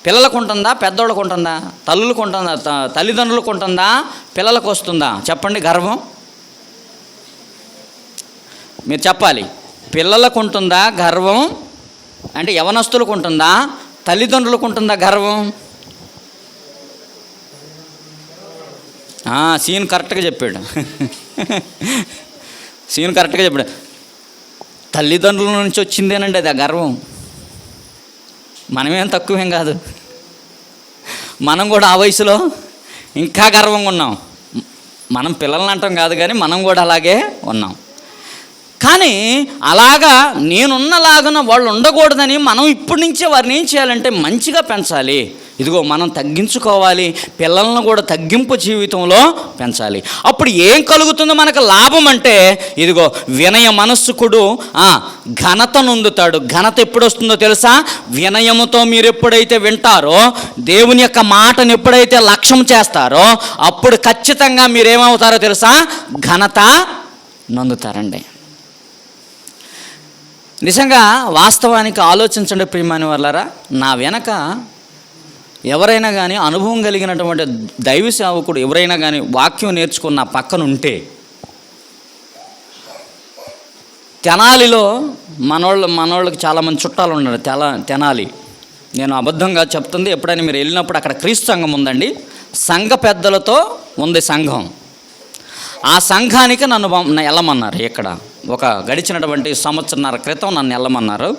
పిల్లలకు ఉంటుందా? పెద్దోళ్ళకు ఉంటుందా? తల్లులకు ఉంటుందా? తల్లిదండ్రులకు ఉంటుందా? పిల్లలకు వస్తుందా? చెప్పండి గర్వం. మీరు చెప్పాలి. పిల్లలకు ఉంటుందా గర్వం? అంటే యవనస్తులకు ఉంటుందా? తల్లిదండ్రులకు ఉంటుందా గర్వం? సీన్ కరెక్ట్గా చెప్పాడు. సీన్ కరెక్ట్గా చెప్పాడు. తల్లిదండ్రుల నుంచి వచ్చిందేనండి అది, ఆ గర్వం. మనమేం తక్కువేం కాదు. మనం కూడా ఆ వయసులో ఇంకా గర్వంగా ఉన్నాం. మనం పిల్లల్ని అంటాం కాదు కానీ మనం కూడా అలాగే ఉన్నాం. కానీ అలాగా నేనున్నలాగున వాళ్ళు ఉండకూడదని మనం ఇప్పటి నుంచే వారిని ఏం చేయాలంటే మంచిగా పెంచాలి. ఇదిగో మనం తగ్గించుకోవాలి, పిల్లలను కూడా తగ్గింపు జీవితంలో పెంచాలి. అప్పుడు ఏం కలుగుతుందో మనకు లాభం అంటే, ఇదిగో వినయ మనస్సుకుడు ఘనత నొందుతాడు. ఘనత ఎప్పుడు వస్తుందో తెలుసా? వినయముతో మీరు ఎప్పుడైతే వింటారో, దేవుని యొక్క మాటను ఎప్పుడైతే లక్ష్యం చేస్తారో, అప్పుడు ఖచ్చితంగా మీరేమవుతారో తెలుసా? ఘనత నొందుతారండి. నిజంగా వాస్తవానికి ఆలోచించండి ప్రియమైన వాళ్ళారా. నా వెనక ఎవరైనా కానీ అనుభవం కలిగినటువంటి దైవ సేవకుడు ఎవరైనా కానీ వాక్యం నేర్చుకున్న నా పక్కన ఉంటే, తెనాలిలో మనోళ్ళకి చాలామంది చుట్టాలు ఉన్నారు. తెనాలి, నేను అబద్ధంగా చెప్తుంది. ఎప్పుడైనా మీరు వెళ్ళినప్పుడు అక్కడ క్రీస్తు సంఘం ఉందండి. సంఘ పెద్దలతో ఉంది సంఘం. ఆ సంఘానికి నన్ను వెళ్ళమన్నారు. ఇక్కడ ఒక గడిచినటువంటి సంవత్సరన్నర క్రితం నన్ను వెళ్ళమన్నారు.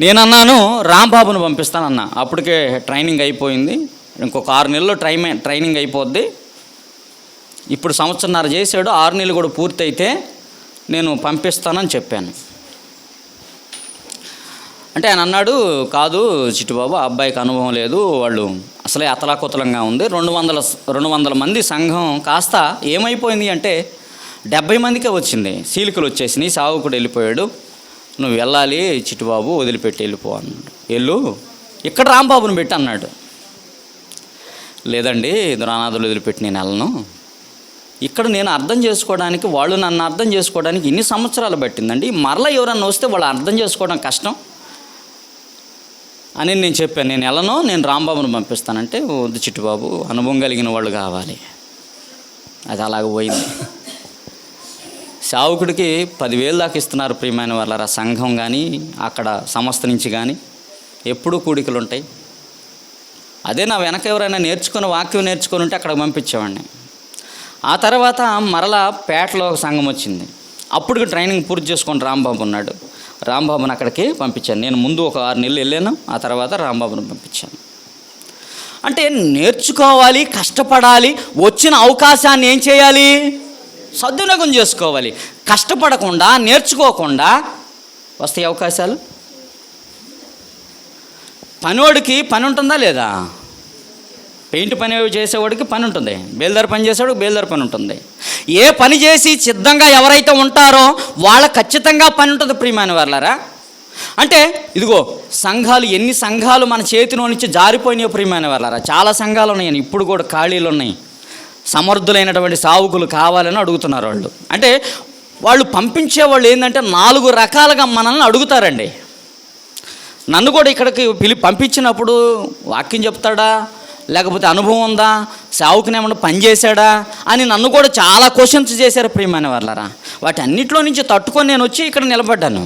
నేనన్నాను రాంబాబును పంపిస్తానన్నా. అప్పటికే ట్రైనింగ్ అయిపోయింది, ఇంకొక 6 నెలల్లో ట్రైనింగ్ అయిపోద్ది. ఇప్పుడు సంవత్సరన్నర చేశాడు, 6 నెలలు కూడా పూర్తయితే నేను పంపిస్తానని చెప్పాను. అంటే ఆయన అన్నాడు, కాదు చిట్టుబాబు, ఆ అబ్బాయికి అనుభవం లేదు, వాళ్ళు అసలే అతలాకుతలంగా ఉంది. 200 మంది సంఘం కాస్త ఏమైపోయింది అంటే 70 మందికే వచ్చింది. సీలికలు వచ్చేసినాయి, సావుకుడు వెళ్ళిపోయాడు. నువ్వు వెళ్ళాలి చిట్టుబాబు, వదిలిపెట్టి వెళ్ళిపో అన్నాడు. వెళ్ళు, ఇక్కడ రాంబాబుని పెట్టి అన్నాడు. లేదండి దురానాథులు వదిలిపెట్టి నేను వెళ్ళను. ఇక్కడ నేను అర్థం చేసుకోవడానికి, వాళ్ళు నన్ను అర్థం చేసుకోవడానికి ఇన్ని సంవత్సరాలు పట్టిందండి. మరలా ఎవరన్నా వస్తే వాళ్ళు అర్థం చేసుకోవడం కష్టం అని నేను చెప్పాను. నేను వెళ్ళను, నేను రాంబాబుని పంపిస్తానంటే, వద్దు చిట్టుబాబు, అనుభవం కలిగిన వాళ్ళు కావాలి. అది అలాగ పోయింది. సేవకుడికి 10,000 దాకా ఇస్తున్నారు ప్రియమైన వాళ్ళ సంఘం కానీ అక్కడ సంస్థ నుంచి కానీ. ఎప్పుడూ కూడికలు ఉంటాయి. అదే నా వెనక ఎవరైనా నేర్చుకుని వాక్యం నేర్చుకొని ఉంటే అక్కడికి పంపించేవాడిని. ఆ తర్వాత మరలా పేటలో ఒక సంఘం వచ్చింది. అప్పుడు ట్రైనింగ్ పూర్తి చేసుకొని రాంబాబు ఉన్నాడు. రాంబాబుని అక్కడికి పంపించాను. నేను ముందు ఒక 6 నెలలు వెళ్ళాను, ఆ తర్వాత రాంబాబుని పంపించాను. అంటే నేర్చుకోవాలి, కష్టపడాలి, వచ్చిన అవకాశాన్ని ఏం చేయాలి? సద్వినియోగం చేసుకోవాలి. కష్టపడకుండా, నేర్చుకోకుండా వస్తాయి అవకాశాలు. పనివాడికి పని ఉంటుందా లేదా? పెయింట్ పని చేసేవాడికి పని ఉంటుంది, బేల్దారి పని చేసేవాడికి బేల్దారి పని ఉంటుంది. ఏ పని చేసి సిద్ధంగా ఎవరైతే ఉంటారో వాళ్ళకి ఖచ్చితంగా పని ఉంటుంది. ప్రియమైన వాళ్ళారా, అంటే ఇదిగో సంఘాలు, ఎన్ని సంఘాలు మన చేతిలో నుంచి జారిపోయినాయో ప్రియమైన వాళ్ళారా. చాలా సంఘాలు ఉన్నాయి, ఇప్పుడు కూడా ఖాళీలు ఉన్నాయి. సమర్థులైనటువంటి సావుకులు కావాలని అడుగుతున్నారు వాళ్ళు. అంటే వాళ్ళు పంపించే వాళ్ళు ఏంటంటే 4 రకాలుగా మనల్ని అడుగుతారండి. నన్ను కూడా ఇక్కడికి పంపించినప్పుడు వాక్యం చెప్తాడా, లేకపోతే అనుభవం ఉందా, సావుకుని ఏమన్నా పని చేశాడా అని నన్ను కూడా చాలా క్వశ్చన్స్ చేశారు ప్రియమైన వాళ్ళారా. వాటి అన్నింటిలో నుంచి తట్టుకొని నేను వచ్చి ఇక్కడ నిలబడ్డాను.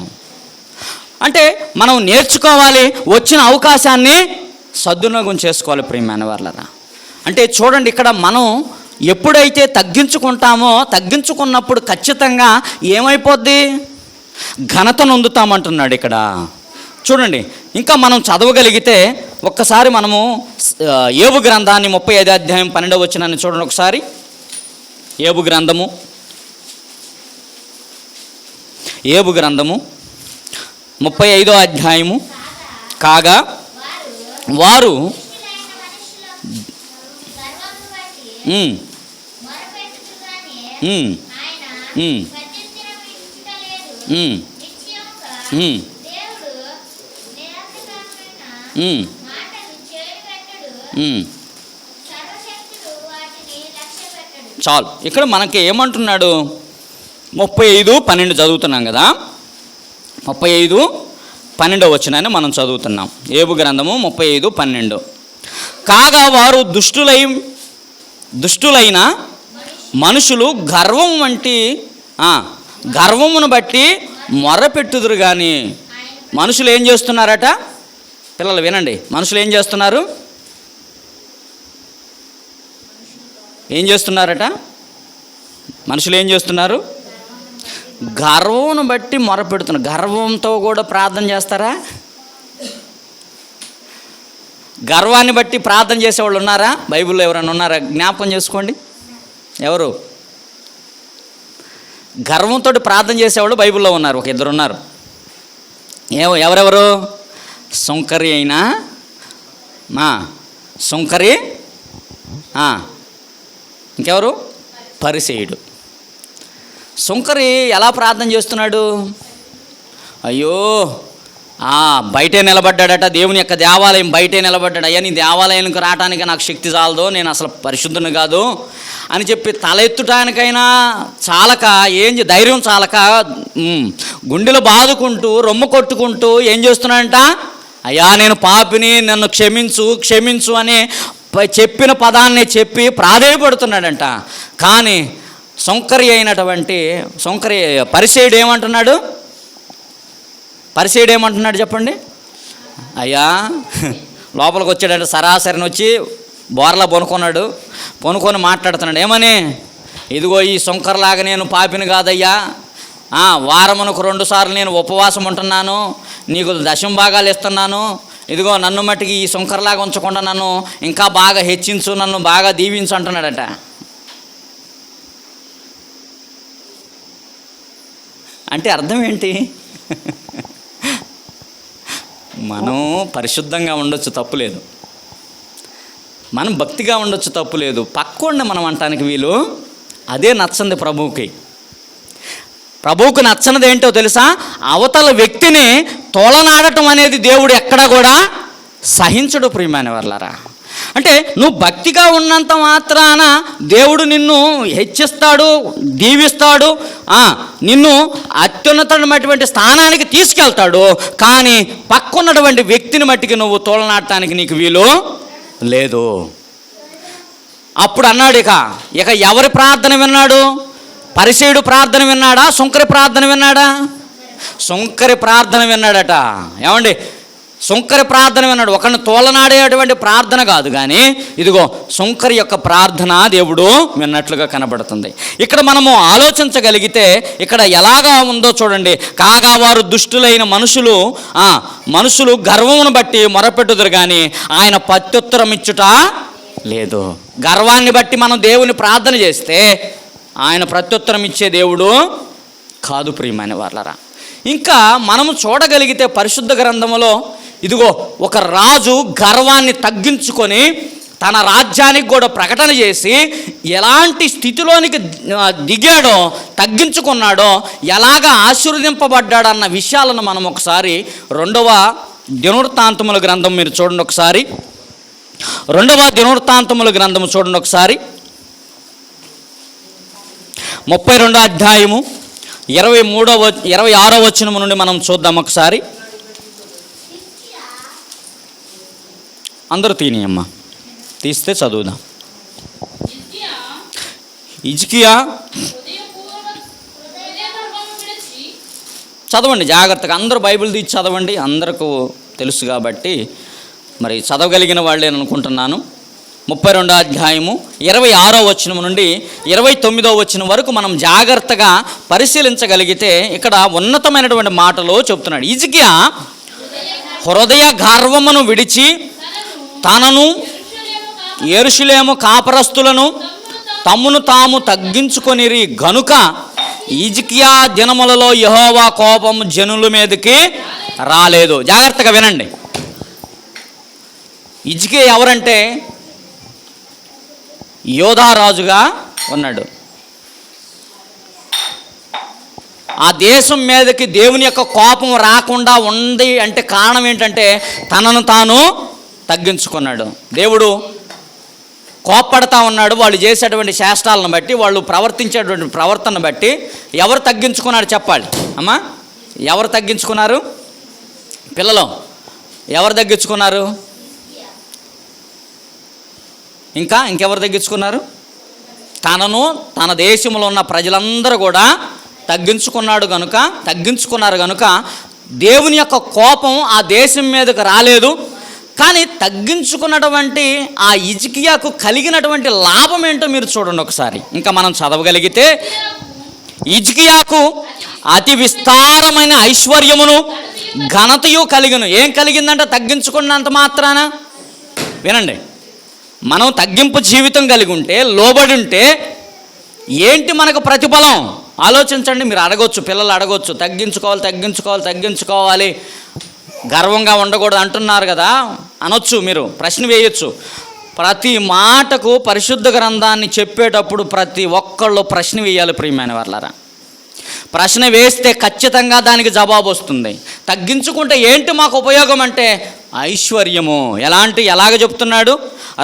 అంటే మనం నేర్చుకోవాలి, వచ్చిన అవకాశాన్ని సద్వినియోగం చేసుకోవాలి ప్రియమైన వాళ్ళారా. అంటే చూడండి, ఇక్కడ మనం ఎప్పుడైతే తగ్గించుకుంటామో, తగ్గించుకున్నప్పుడు ఖచ్చితంగా ఏమైపోద్ది? ఘనత నొందుతామంటున్నాడు ఇక్కడ. చూడండి, ఇంకా మనం చదవగలిగితే ఒక్కసారి మనము యోబు గ్రంథాన్ని 35వ అధ్యాయం 12వ వచనాన్ని చూడండి ఒకసారి. యోబు గ్రంథము 35వ అధ్యాయము. కాగా వారు చాలు. ఇక్కడ మనకి ఏమంటున్నాడు? 35:12 చదువుతున్నాం కదా. 35:12 వచనాన్ని మనం చదువుతున్నాం. యోబు గ్రంథము 35:12. కాగా వారు దుష్టులైన మనుషులు గర్వమును బట్టి మొర్రపెట్టుదురు కానీ. మనుషులు ఏం చేస్తున్నారట? పిల్లలు వినండి, మనుషులు ఏం చేస్తున్నారు? ఏం చేస్తున్నారట? మనుషులు ఏం చేస్తున్నారు? గర్వమును బట్టి మొరపెడుతున్నారు. గర్వంతో కూడా ప్రార్థన చేస్తారా? గర్వాన్ని బట్టి ప్రార్థన చేసేవాళ్ళు ఉన్నారా? బైబిల్లో ఎవరైనా ఉన్నారా? జ్ఞాపకం చేసుకోండి. ఎవరు గర్వంతో ప్రార్థన చేసేవాళ్ళు బైబిల్లో ఉన్నారు? ఒక 2 ఉన్నారు. ఎవరెవరు? సుంకరి అయినా సుంకరి, ఇంకెవరు? పరిసయ్యుడు. సుంకరి ఎలా ప్రార్థన చేస్తున్నాడు? అయ్యో, బయటే నిలబడ్డాడట, దేవుని యొక్క దేవాలయం బయటే నిలబడ్డాడు. అయ్యా, నీ దేవాలయానికి రావడానికి నాకు శక్తి చాలదు, నేను అసలు పరిశుద్ధుని కాదు అని చెప్పి తల ఎత్తుటానికైనా చాలక, ధైర్యం చాలక గుండెలు బాదుకుంటూ, రొమ్ము కొట్టుకుంటూ ఏం చేస్తున్నాడంట? అయ్యా, నేను పాపిని, నన్ను క్షమించు అని చెప్పిన పదాన్ని చెప్పి ప్రాధేయపడుతున్నాడంట. కానీ పరిసయ్యుడు ఏమంటున్నాడు? పరిసయ్యుడు ఏమంటున్నాడు చెప్పండి? అయ్యా, లోపలికి వచ్చాడంటే సరాసరిని వచ్చి బోర్లా పొనుకొని మాట్లాడుతున్నాడు. ఏమని? ఇదిగో ఈ సుంకర్లాగా నేను పాపిని కాదయ్యా, వారమునకు 2 సార్లు నేను ఉపవాసం ఉంటున్నాను, నీకు 10వ భాగాలు ఇస్తున్నాను, ఇదిగో నన్ను మట్టికి ఈ సుంకర్లాగా ఉంచకుండా నన్ను ఇంకా బాగా హెచ్చించు, నన్ను బాగా దీవించు అంటున్నాడట. అంటే అర్థం ఏంటి? మనం పరిశుద్ధంగా ఉండొచ్చు, తప్పులేదు. మనం భక్తిగా ఉండొచ్చు, తప్పులేదు. పక్కోండి మనం అంటానికి వీలు. అదే నచ్చంది ప్రభువుకి. ప్రభువుకు నచ్చనిది ఏంటో తెలుసా? అవతల వ్యక్తిని తోలనాడటం అనేది దేవుడు ఎక్కడా కూడా సహించడు ప్రియమైన వాళ్ళారా. అంటే నువ్వు భక్తిగా ఉన్నంత మాత్రాన దేవుడు నిన్ను హెచ్చిస్తాడు, దీవిస్తాడు, నిన్ను అత్యున్నతమైనటువంటి స్థానానికి తీసుకెళ్తాడు. కానీ పక్కన్నటువంటి వ్యక్తిని మట్టికి నువ్వు తోలనాడటానికి నీకు వీలు లేదు. అప్పుడు అన్నాడు, ఇక ఎవరి ప్రార్థన విన్నాడు? పరిసయ్యుడు ప్రార్థన విన్నాడా? సుంకరి ప్రార్థన విన్నాడా? సుంకరి ప్రార్థన విన్నాడట. ఏమండి, సుంకరి ప్రార్థన విన్నాడు. ఒకరిని తోలనాడేటువంటి ప్రార్థన కాదు, కానీ ఇదిగో సుంకరి యొక్క ప్రార్థన దేవుడు విన్నట్లుగా కనబడుతుంది. ఇక్కడ మనము ఆలోచించగలిగితే ఇక్కడ ఎలాగా ఉందో చూడండి. కాగా వారు దుష్టులైన మనుషులు గర్వమును బట్టి మొరపెట్టుదురు కానీ ఆయన ప్రత్యుత్తరం ఇచ్చుట లేదు. గర్వాన్ని బట్టి మనం దేవుని ప్రార్థన చేస్తే ఆయన ప్రత్యుత్తరం ఇచ్చే దేవుడు కాదు ప్రియమైన వాళ్ళరా. ఇంకా మనము చూడగలిగితే పరిశుద్ధ గ్రంథములో ఇదిగో ఒక రాజు గర్వాన్ని తగ్గించుకొని తన రాజ్యానికి కూడా ప్రకటన చేసి ఎలాంటి స్థితిలోనికి దిగాడో, తగ్గించుకున్నాడో, ఎలాగ ఆశీర్వదింపబడ్డాడన్న విషయాలను మనం ఒకసారి 2వ దినవృత్తాంతముల గ్రంథం మీరు చూడండి ఒకసారి. 2వ దినవృత్తాంతముల గ్రంథము చూడండి ఒకసారి. 32వ అధ్యాయము 26వ వచనము నుండి మనం చూద్దాం ఒకసారి. అందరూ తీనియమ్మా, తీస్తే చదువుదాం. హిజ్కియా చదవండి జాగ్రత్తగా, అందరూ బైబిల్ తీసి చదవండి, అందరికీ తెలుసు కాబట్టి మరి చదవగలిగిన వాళ్ళే అనుకుంటున్నాను. 32వ అధ్యాయము 26వ వచనం నుండి 29వ వచనం వరకు మనం జాగ్రత్తగా పరిశీలించగలిగితే ఇక్కడ ఉన్నతమైనటువంటి మాటలు చెప్తున్నాడు. హిజ్కియా హృదయ గర్వమును విడిచి తనను యెరూషలేము కాపరస్తులను తమ్మును తాము తగ్గించుకొనిరి గనుక హిజ్కియా దినములలో యెహోవా కోపం జనుల మీదకి రాలేదు. జాగ్రత్తగా వినండి. హిజ్కియా ఎవరంటే యోధారాజుగా ఉన్నాడు. ఆ దేశం మీదకి దేవుని యొక్క కోపం రాకుండా ఉంది అంటే కారణం ఏంటంటే తనను తాను తగ్గించుకున్నాడు. దేవుడు కోప్పడతా ఉన్నాడు వాళ్ళు చేసేటువంటి శాస్త్రాలను బట్టి, వాళ్ళు ప్రవర్తించేటువంటి ప్రవర్తన బట్టి. ఎవరు తగ్గించుకున్నాడు చెప్పాలి అమ్మా? ఎవరు తగ్గించుకున్నారు? పిల్లలు ఎవరు తగ్గించుకున్నారు? ఇంకెవరు తగ్గించుకున్నారు? తనను తన దేశంలో ఉన్న ప్రజలందరూ కూడా తగ్గించుకున్నారు కనుక దేవుని యొక్క కోపం ఆ దేశం మీదకు రాలేదు. కానీ తగ్గించుకున్నటువంటి ఆ హిజ్కియాకు కలిగినటువంటి లాభం ఏంటో మీరు చూడండి ఒకసారి. ఇంకా మనం చదవగలిగితే హిజ్కియాకు అతి విస్తారమైన ఐశ్వర్యమును ఘనతయు కలిగిను. ఏం కలిగిందంటే తగ్గించుకున్నంత మాత్రాన. వినండి, మనం తగ్గింపు జీవితం కలిగి ఉంటే, లోబడి ఉంటే ఏంటి మనకు ప్రతిఫలం ఆలోచించండి. మీరు అడగొచ్చు, పిల్లలు అడగొచ్చు, తగ్గించుకోవాలి గర్వంగా ఉండకూడదు అంటున్నారు కదా అనొచ్చు, మీరు ప్రశ్న వేయొచ్చు. ప్రతి మాటకు పరిశుద్ధ గ్రంథాన్ని చెప్పేటప్పుడు ప్రతి ఒక్కళ్ళు ప్రశ్న వేయాలి ప్రియమైన వాళ్ళారా. ప్రశ్న వేస్తే ఖచ్చితంగా దానికి జవాబు వస్తుంది. తగ్గించుకుంటే ఏంటి మాకు ఉపయోగం అంటే ఐశ్వర్యము. ఎలాగ చెప్తున్నాడు?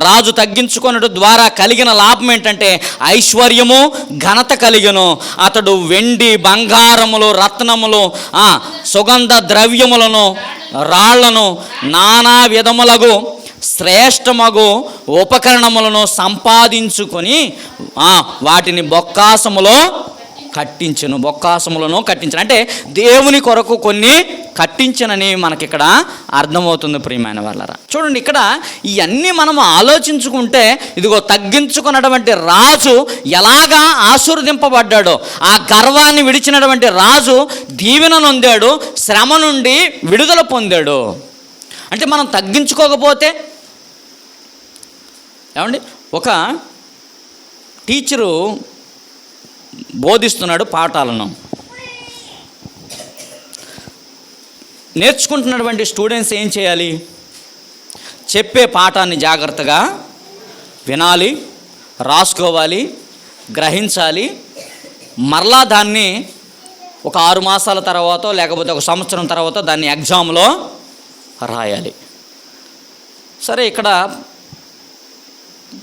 రాజు తగ్గించుకొనడం ద్వారా కలిగిన లాభం ఏంటంటే ఐశ్వర్యము, ఘనత కలిగెను. అతడు వెండి, బంగారములు, రత్నములు, సుగంధ ద్రవ్యములను, రాళ్లను, నానా విధములగు శ్రేష్టమగు ఉపకరణములను సంపాదించుకొని వాటిని బొక్కాసములను కట్టించను. అంటే దేవుని కొరకు కొన్ని కట్టించనని మనకి ఇక్కడ అర్థమవుతుంది ప్రియమైన వాళ్ళరా. చూడండి, ఇక్కడ ఇవన్నీ మనం ఆలోచించుకుంటే ఇదిగో తగ్గించుకున్నటువంటి రాజు ఎలాగా ఆశీర్వదింపబడ్డాడో, ఆ గర్వాన్ని విడిచినటువంటి రాజు దీవెన నొందాడు, శ్రమ నుండి విడుదల పొందాడు. అంటే మనం తగ్గించుకోకపోతే ఏమండి, ఒక టీచరు బోధిస్తున్నాడు పాఠాలను, నేర్చుకుంటున్నటువంటి స్టూడెంట్స్ ఏం చేయాలి? చెప్పే పాఠాన్ని జాగ్రత్తగా వినాలి, రాసుకోవాలి, గ్రహించాలి. మరలా దాన్ని ఒక 6 మాసాల తర్వాత లేకపోతే ఒక సంవత్సరం తర్వాత దాన్ని ఎగ్జామ్లో రాయాలి. సరే, ఇక్కడ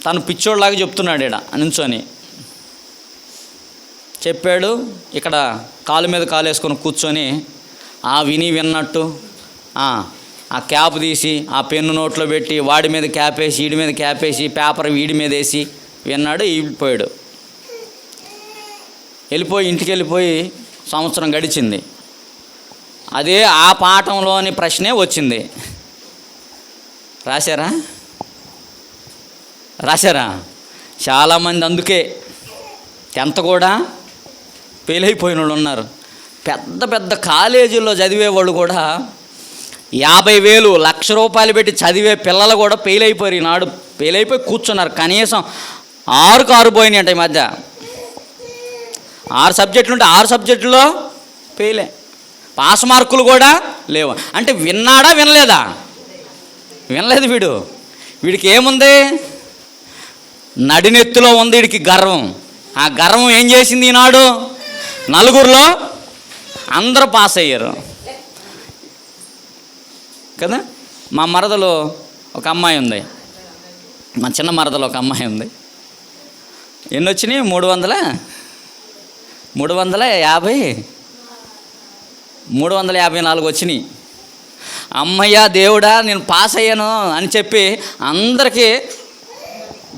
తను పిచ్చోడ్లాగా చెప్తున్నాడు. ఇక్కడ నుంచొని చెప్పాడు, ఇక్కడ కాలు మీద కాలు వేసుకొని కూర్చొని విన్నట్టు ఆ క్యాప్ తీసి ఆ పెన్ను నోట్లో పెట్టి వాడి మీద క్యాప్ వేసి వీడి మీద క్యాప్ వేసి పేపర్ వీడి మీద వేసి విన్నాడు, వెళ్ళిపోయి ఇంటికి వెళ్ళిపోయి సంవత్సరం గడిచింది. అదే ఆ పాఠంలోని ప్రశ్నే వచ్చింది. రాశారా? చాలామంది అందుకే 10th కూడా ఫెయిల్ అయిపోయిన వాళ్ళు ఉన్నారు. పెద్ద పెద్ద కాలేజీల్లో చదివేవాళ్ళు కూడా 50,000 1,00,000 పెట్టి చదివే పిల్లలు కూడా ఫెయిల్ అయిపోయారు. ఈనాడు ఫెయిల్ అయిపోయి కూర్చున్నారు. కనీసం 6 పోయినాయి అంట ఈ మధ్య. 6 సబ్జెక్టులు ఉంటే 6 సబ్జెక్టుల్లో ఫెయిలే. పాస్ మార్కులు కూడా లేవు. అంటే విన్నాడా వినలేదా? వినలేదు. వీడికి ఏముంది? నడినెత్తులో ఉంది వీడికి గర్వం. ఆ గర్వం ఏం చేసింది? ఈనాడు నలుగురిలో అందరూ పాస్ అయ్యారు కదా. మా మరదలో ఒక అమ్మాయి ఉంది, మా చిన్న మరదలో ఒక అమ్మాయి ఉంది. ఎన్ని వచ్చినాయి? 354 వచ్చినాయి. అమ్మయ్య దేవుడా నేను పాస్ అయ్యాను అని చెప్పి అందరికీ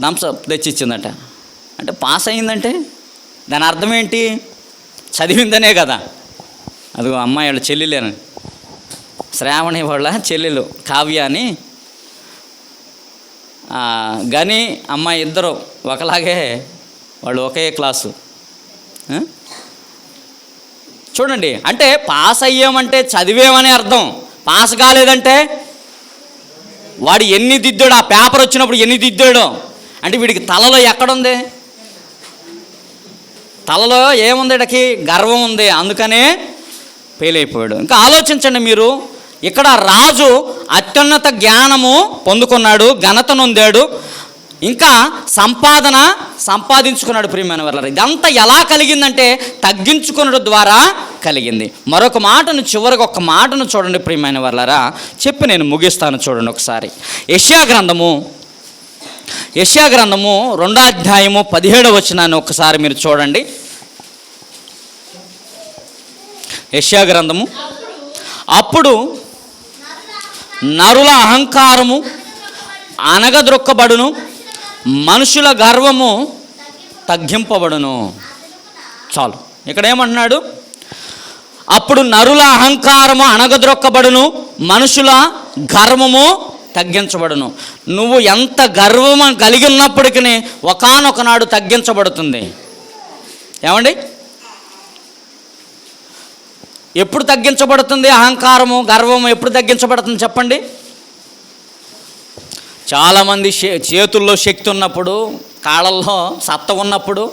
థమ్స్అప్ తెచ్చిచ్చిందట. అంటే పాస్ అయ్యిందంటే దాని అర్థం ఏంటి? చదివిందనే కదా. అదిగో అమ్మాయి వాళ్ళ చెల్లెలేను, శ్రావణి వాళ్ళ చెల్లెలు కావ్య అని, గని అమ్మాయి ఇద్దరు ఒకలాగే, వాళ్ళు ఒకే క్లాసు. చూడండి, అంటే పాస్ అయ్యామంటే చదివేమని అర్థం. పాస్ కాలేదంటే వాడు ఎన్ని దిద్దాడు, ఆ పేపర్ వచ్చినప్పుడు ఎన్ని దిద్దాడు అంటే వీడికి తలలో ఎక్కడుంది? తలలో ఏముంది? వీడికి గర్వం ఉంది, అందుకనే ఫెయిల్ అయిపోయాడు. ఇంకా ఆలోచించండి మీరు. ఇక్కడ రాజు అత్యున్నత జ్ఞానము పొందుకున్నాడు, ఘనత నొందాడు, ఇంకా సంపాదించుకున్నాడు. ప్రియమైన వారలారా, ఇదంతా ఎలా కలిగిందంటే తగ్గించుకున్నడం ద్వారా కలిగింది. మరొక మాటను, చివరికి ఒక మాటను చూడండి ప్రియమైన వారలారా, చెప్పి నేను ముగిస్తాను. చూడండి ఒకసారి యెషయా గ్రంథము 2వ అధ్యాయము 17వ వచనాన్ని ఒకసారి మీరు చూడండి. యెషయా గ్రంథము. అప్పుడు నరుల అహంకారము అనగద్రొక్కబడును, మనుషుల గర్వము తగ్గింపబడును. చాలు. ఇక్కడ ఏమంటున్నాడు? అప్పుడు నరుల అహంకారము అణగద్రొక్కబడును, మనుషుల గర్వము తగ్గించబడును. నువ్వు ఎంత గర్వం కలిగి ఉన్నప్పటికీ ఒకానొక నాడు తగ్గించబడుతుంది. ఏమండి? ఎప్పుడు తగ్గించబడుతుంది? అహంకారము, గర్వము ఎప్పుడు తగ్గించబడుతుంది చెప్పండి? చాలామంది చేతుల్లో శక్తి ఉన్నప్పుడు, కాళ్ళల్లో సత్త ఉన్నప్పుడు,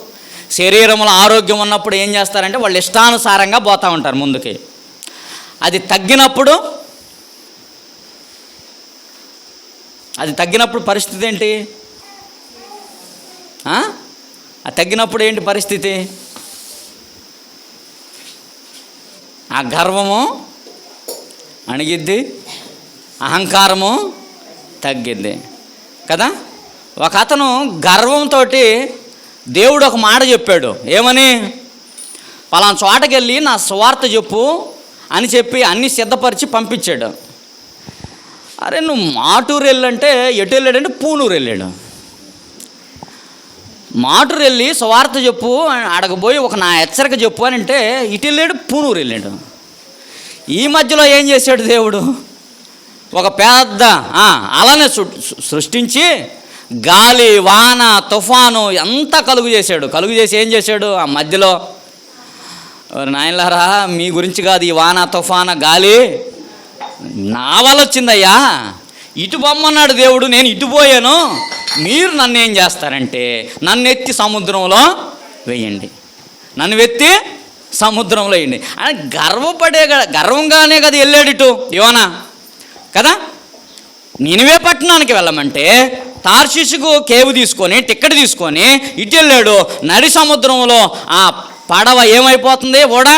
శరీరంలో ఆరోగ్యం ఉన్నప్పుడు ఏం చేస్తారంటే వాళ్ళు ఇష్టానుసారంగా పోతూ ఉంటారు ముందుకి. అది తగ్గినప్పుడు పరిస్థితి ఏంటి? అది తగ్గినప్పుడు ఏంటి పరిస్థితి? ఆ గర్వము అణిగిద్ది, అహంకారము తగ్గిద్ది కదా. ఒక అతను గర్వంతో దేవుడు ఒక మాట చెప్పాడు. ఏమని? పలానా చోటకి వెళ్ళి నా సువార్త చెప్పు అని చెప్పి అన్నీ సిద్ధపరిచి పంపించాడు. అరే నువ్వు మాటూరు వెళ్ళంటే ఎటు వెళ్ళాడంటే పూనూరు వెళ్ళాడు. మాటూరు వెళ్ళి సువార్త చెప్పు అడగబోయి ఒక నా హెచ్చరిక చెప్పు అని అంటే ఇటు వెళ్ళాడు, పూనూరు వెళ్ళాడు. ఈ మధ్యలో ఏం చేశాడు దేవుడు? ఒక పెద్ద అలానే సృష్టించి గాలి, వాన, తుఫాను అంతా కలుగు చేసి ఏం చేశాడు? ఆ మధ్యలో నాయనలారా మీ గురించి కాదు ఈ వాన, తుఫాన, గాలి నా వల్ల వచ్చిందయ్యా. ఇటు పొమ్మన్నాడు దేవుడు, నేను ఇటు పోయాను. మీరు నన్ను ఏం చేస్తారంటే నన్ను ఎత్తి సముద్రంలో వేయండి, నన్ను ఎత్తి సముద్రంలో వేయండి అని గర్వంగానే కదా వెళ్ళాడు ఇటు యోనా కదా. నినివే పట్టణానికి వెళ్ళమంటే తార్షీషుకు కేవు తీసుకొని టిక్కెట్ తీసుకొని ఇటు వెళ్ళాడు. నడి సముద్రంలో ఆ పడవ ఏమైపోతుంది? ఓడ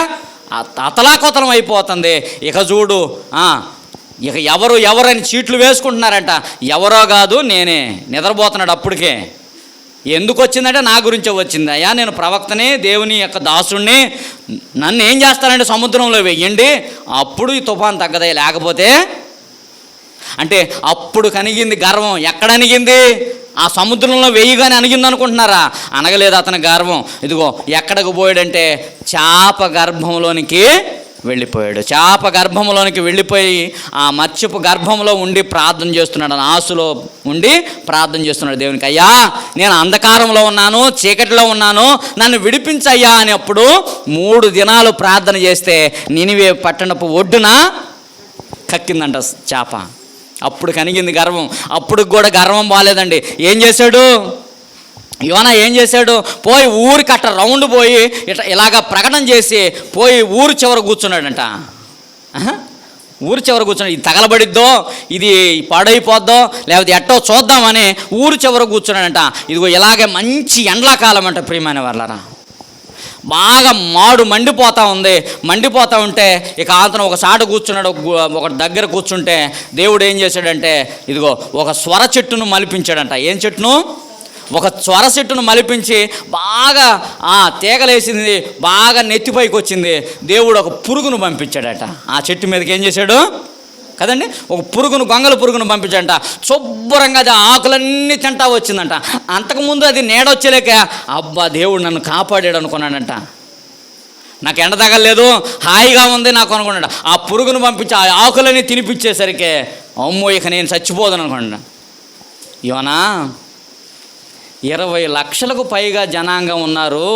అతలాకొతలం అయిపోతుంది. ఇక చూడు, ఇక ఎవరని చీట్లు వేసుకుంటున్నారంట. ఎవరో కాదు నేనే. నిద్రపోతున్నాడు అప్పటికే. ఎందుకు వచ్చిందంటే నా గురించే వచ్చింది. అయ్యా నేను ప్రవక్తని, దేవుని యొక్క దాసుణ్ణి, నన్ను ఏం చేస్తానంటే సముద్రంలో వెయ్యండి, అప్పుడు ఈ తుఫాన్ తగ్గదే. లేకపోతే అంటే అప్పుడు కనిగింది గర్వం. ఎక్కడ అనిగింది? ఆ సముద్రంలో వెయ్యిగానే అనిగింది అనుకుంటున్నారా? అనగలేదు అతని గర్వం. ఇదిగో ఎక్కడికి పోయాడంటే చేప గర్భంలోనికి వెళ్ళిపోయాడు. చేప గర్భంలోనికి వెళ్ళిపోయి ఆ మత్స్యపు గర్భంలో ఉండి ప్రార్థన చేస్తున్నాడు. ఆశలో ఉండి ప్రార్థన చేస్తున్నాడు దేవునికి. అయ్యా, నేను అంధకారంలో ఉన్నాను, చీకటిలో ఉన్నాను, నన్ను విడిపించయ్యా అని అప్పుడు 3 దినాలు ప్రార్థన చేస్తే నినివే పట్టణపు ఒడ్డున కక్కిందంట చేప. అప్పుడు కనిగింది గర్వం. అప్పుడు కూడా గర్వం బాలేదండి. ఏం చేశాడు యోనా? ఏం చేశాడు? పోయి ఊరి కట్ట రౌండ్ పోయి ఇలాగ ప్రకటన చేసి పోయి ఊరు చివర కూర్చున్నాడంట. ఊరు చివర కూర్చున్నాడు. ఇది తగలబడిద్దో, ఇది పాడైపోద్దో, లేకపోతే ఎట్టో చూద్దామని ఊరు చివర కూర్చున్నాడంట. ఇదిగో ఇలాగే మంచి ఎండ్లాకాలం అంట ప్రియమైన వాళ్ళరా. బాగా మాడు మండిపోతూ ఉంది. మండిపోతూ ఉంటే ఇక అతను ఒక సాట కూర్చున్నాడు, ఒక దగ్గర కూర్చుంటే దేవుడు ఏం చేశాడంటే ఇదిగో ఒక స్వర చెట్టును మలిపించాడంట. ఏం చెట్టును? ఒక స్వర చెట్టును మలిపించి బాగా తీగలేసింది, బాగా నెత్తిపైకి వచ్చింది. దేవుడు ఒక పురుగును పంపించాడట ఆ చెట్టు మీదకి. ఏం చేశాడు కదండి? ఒక పురుగును, గొంగల పురుగును పంపించాడంట. శుభ్రంగా అది ఆకులన్నీ తింటా వచ్చిందంట. అంతకుముందు అది నీడొచ్చలేక అబ్బా దేవుడు నన్ను కాపాడాడు అనుకున్నాడంట. నాకు ఎండ తగలేదు, హాయిగా ఉంది నాకు అనుకున్నాడు. ఆ పురుగును పంపించి ఆ ఆకులన్నీ తినిపించేసరికి అమ్మో ఇక నేను చచ్చిపోదాను అనుకున్నాడు. యోనా, 20 లక్షలకు పైగా జనాంగం ఉన్నారు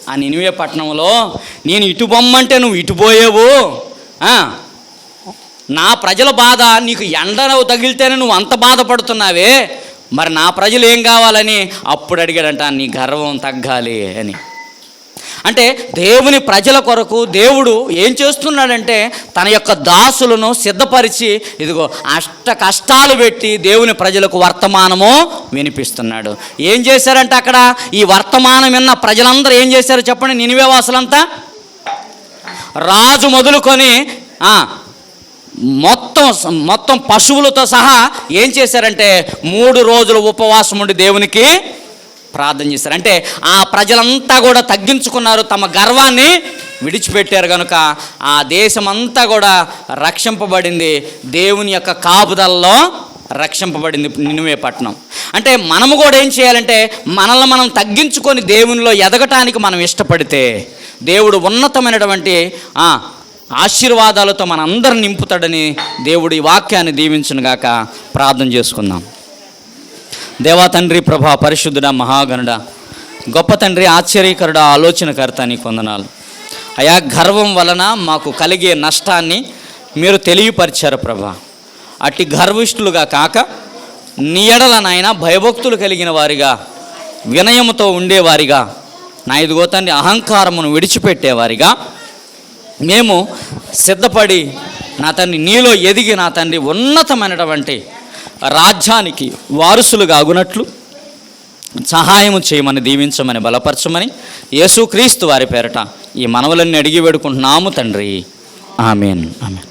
ఆ నినివే పట్టణంలో. నేను ఇటు బొమ్మంటే నువ్వు ఇటు పోయేవు. నా ప్రజల బాధ నీకు ఎండ తగిలితేనే నువ్వు అంత బాధపడుతున్నావే, మరి నా ప్రజలు ఏం కావాలని అప్పుడు అడిగాడంట. నీ గర్వం తగ్గాలి అని. అంటే దేవుని ప్రజల కొరకు దేవుడు ఏం చేస్తున్నాడంటే తన యొక్క దాసులను సిద్ధపరిచి ఇదిగో అష్ట కష్టాలు పెట్టి దేవుని ప్రజలకు వర్తమానము వినిపిస్తున్నాడు. ఏం చేశారంటే అక్కడ ఈ వర్తమానం విన్న ప్రజలందరూ ఏం చేశారు చెప్పండి? నినివే వాసులంతా రాజు మొదలుకొని మొత్తం పశువులతో సహా ఏం చేశారంటే 3 రోజులు ఉపవాసం ఉండి దేవునికి ప్రార్థన చేశారు. అంటే ఆ ప్రజలంతా కూడా తగ్గించుకున్నారు, తమ గర్వాన్ని విడిచిపెట్టారు కనుక ఆ దేశమంతా కూడా రక్షింపబడింది. దేవుని యొక్క కాపుదలలో రక్షింపబడింది నినివే పట్టణం. అంటే మనము కూడా ఏం చేయాలంటే మనల్ని మనం తగ్గించుకొని దేవునిలో ఎదగటానికి మనం ఇష్టపడితే దేవుడు ఉన్నతమైనటువంటి ఆశీర్వాదాలతో మనందరిని నింపుతాడని దేవుడు ఈ వాక్యాన్ని దీవించునుగాక. ప్రార్థన చేసుకుందాం. దేవా తండ్రి, ప్రభా, పరిశుద్ధుడా, మహాగణుడా, గొప్ప తండ్రి, ఆశ్చర్యకరుడా, ఆలోచనకర్త నీకు వందనాలు. అయా, గర్వం వలన మాకు కలిగే నష్టాన్ని మీరు తెలియపరిచారు ప్రభా. అట్టి గర్విష్ఠులుగా కాక నీ ఎడల నాయన భయభక్తులు కలిగిన వారిగా, వినయముతో ఉండేవారిగా, నా ఇదిగో తండ్రి అహంకారమును విడిచిపెట్టేవారిగా మేము సిద్ధపడి నా తండ్రి నీలో ఎదిగి నా తండ్రి ఉన్నతమైనటువంటి రాజ్యానికి వారసులుగా అగునట్లు సహాయము చేయమని, దీవించమని, బలపరచమని యేసుక్రీస్తు వారి పేరట ఈ మనవులన్నీ అడిగి వేడుకుంటున్నాము తండ్రి. ఆమేన్. ఆమేన్.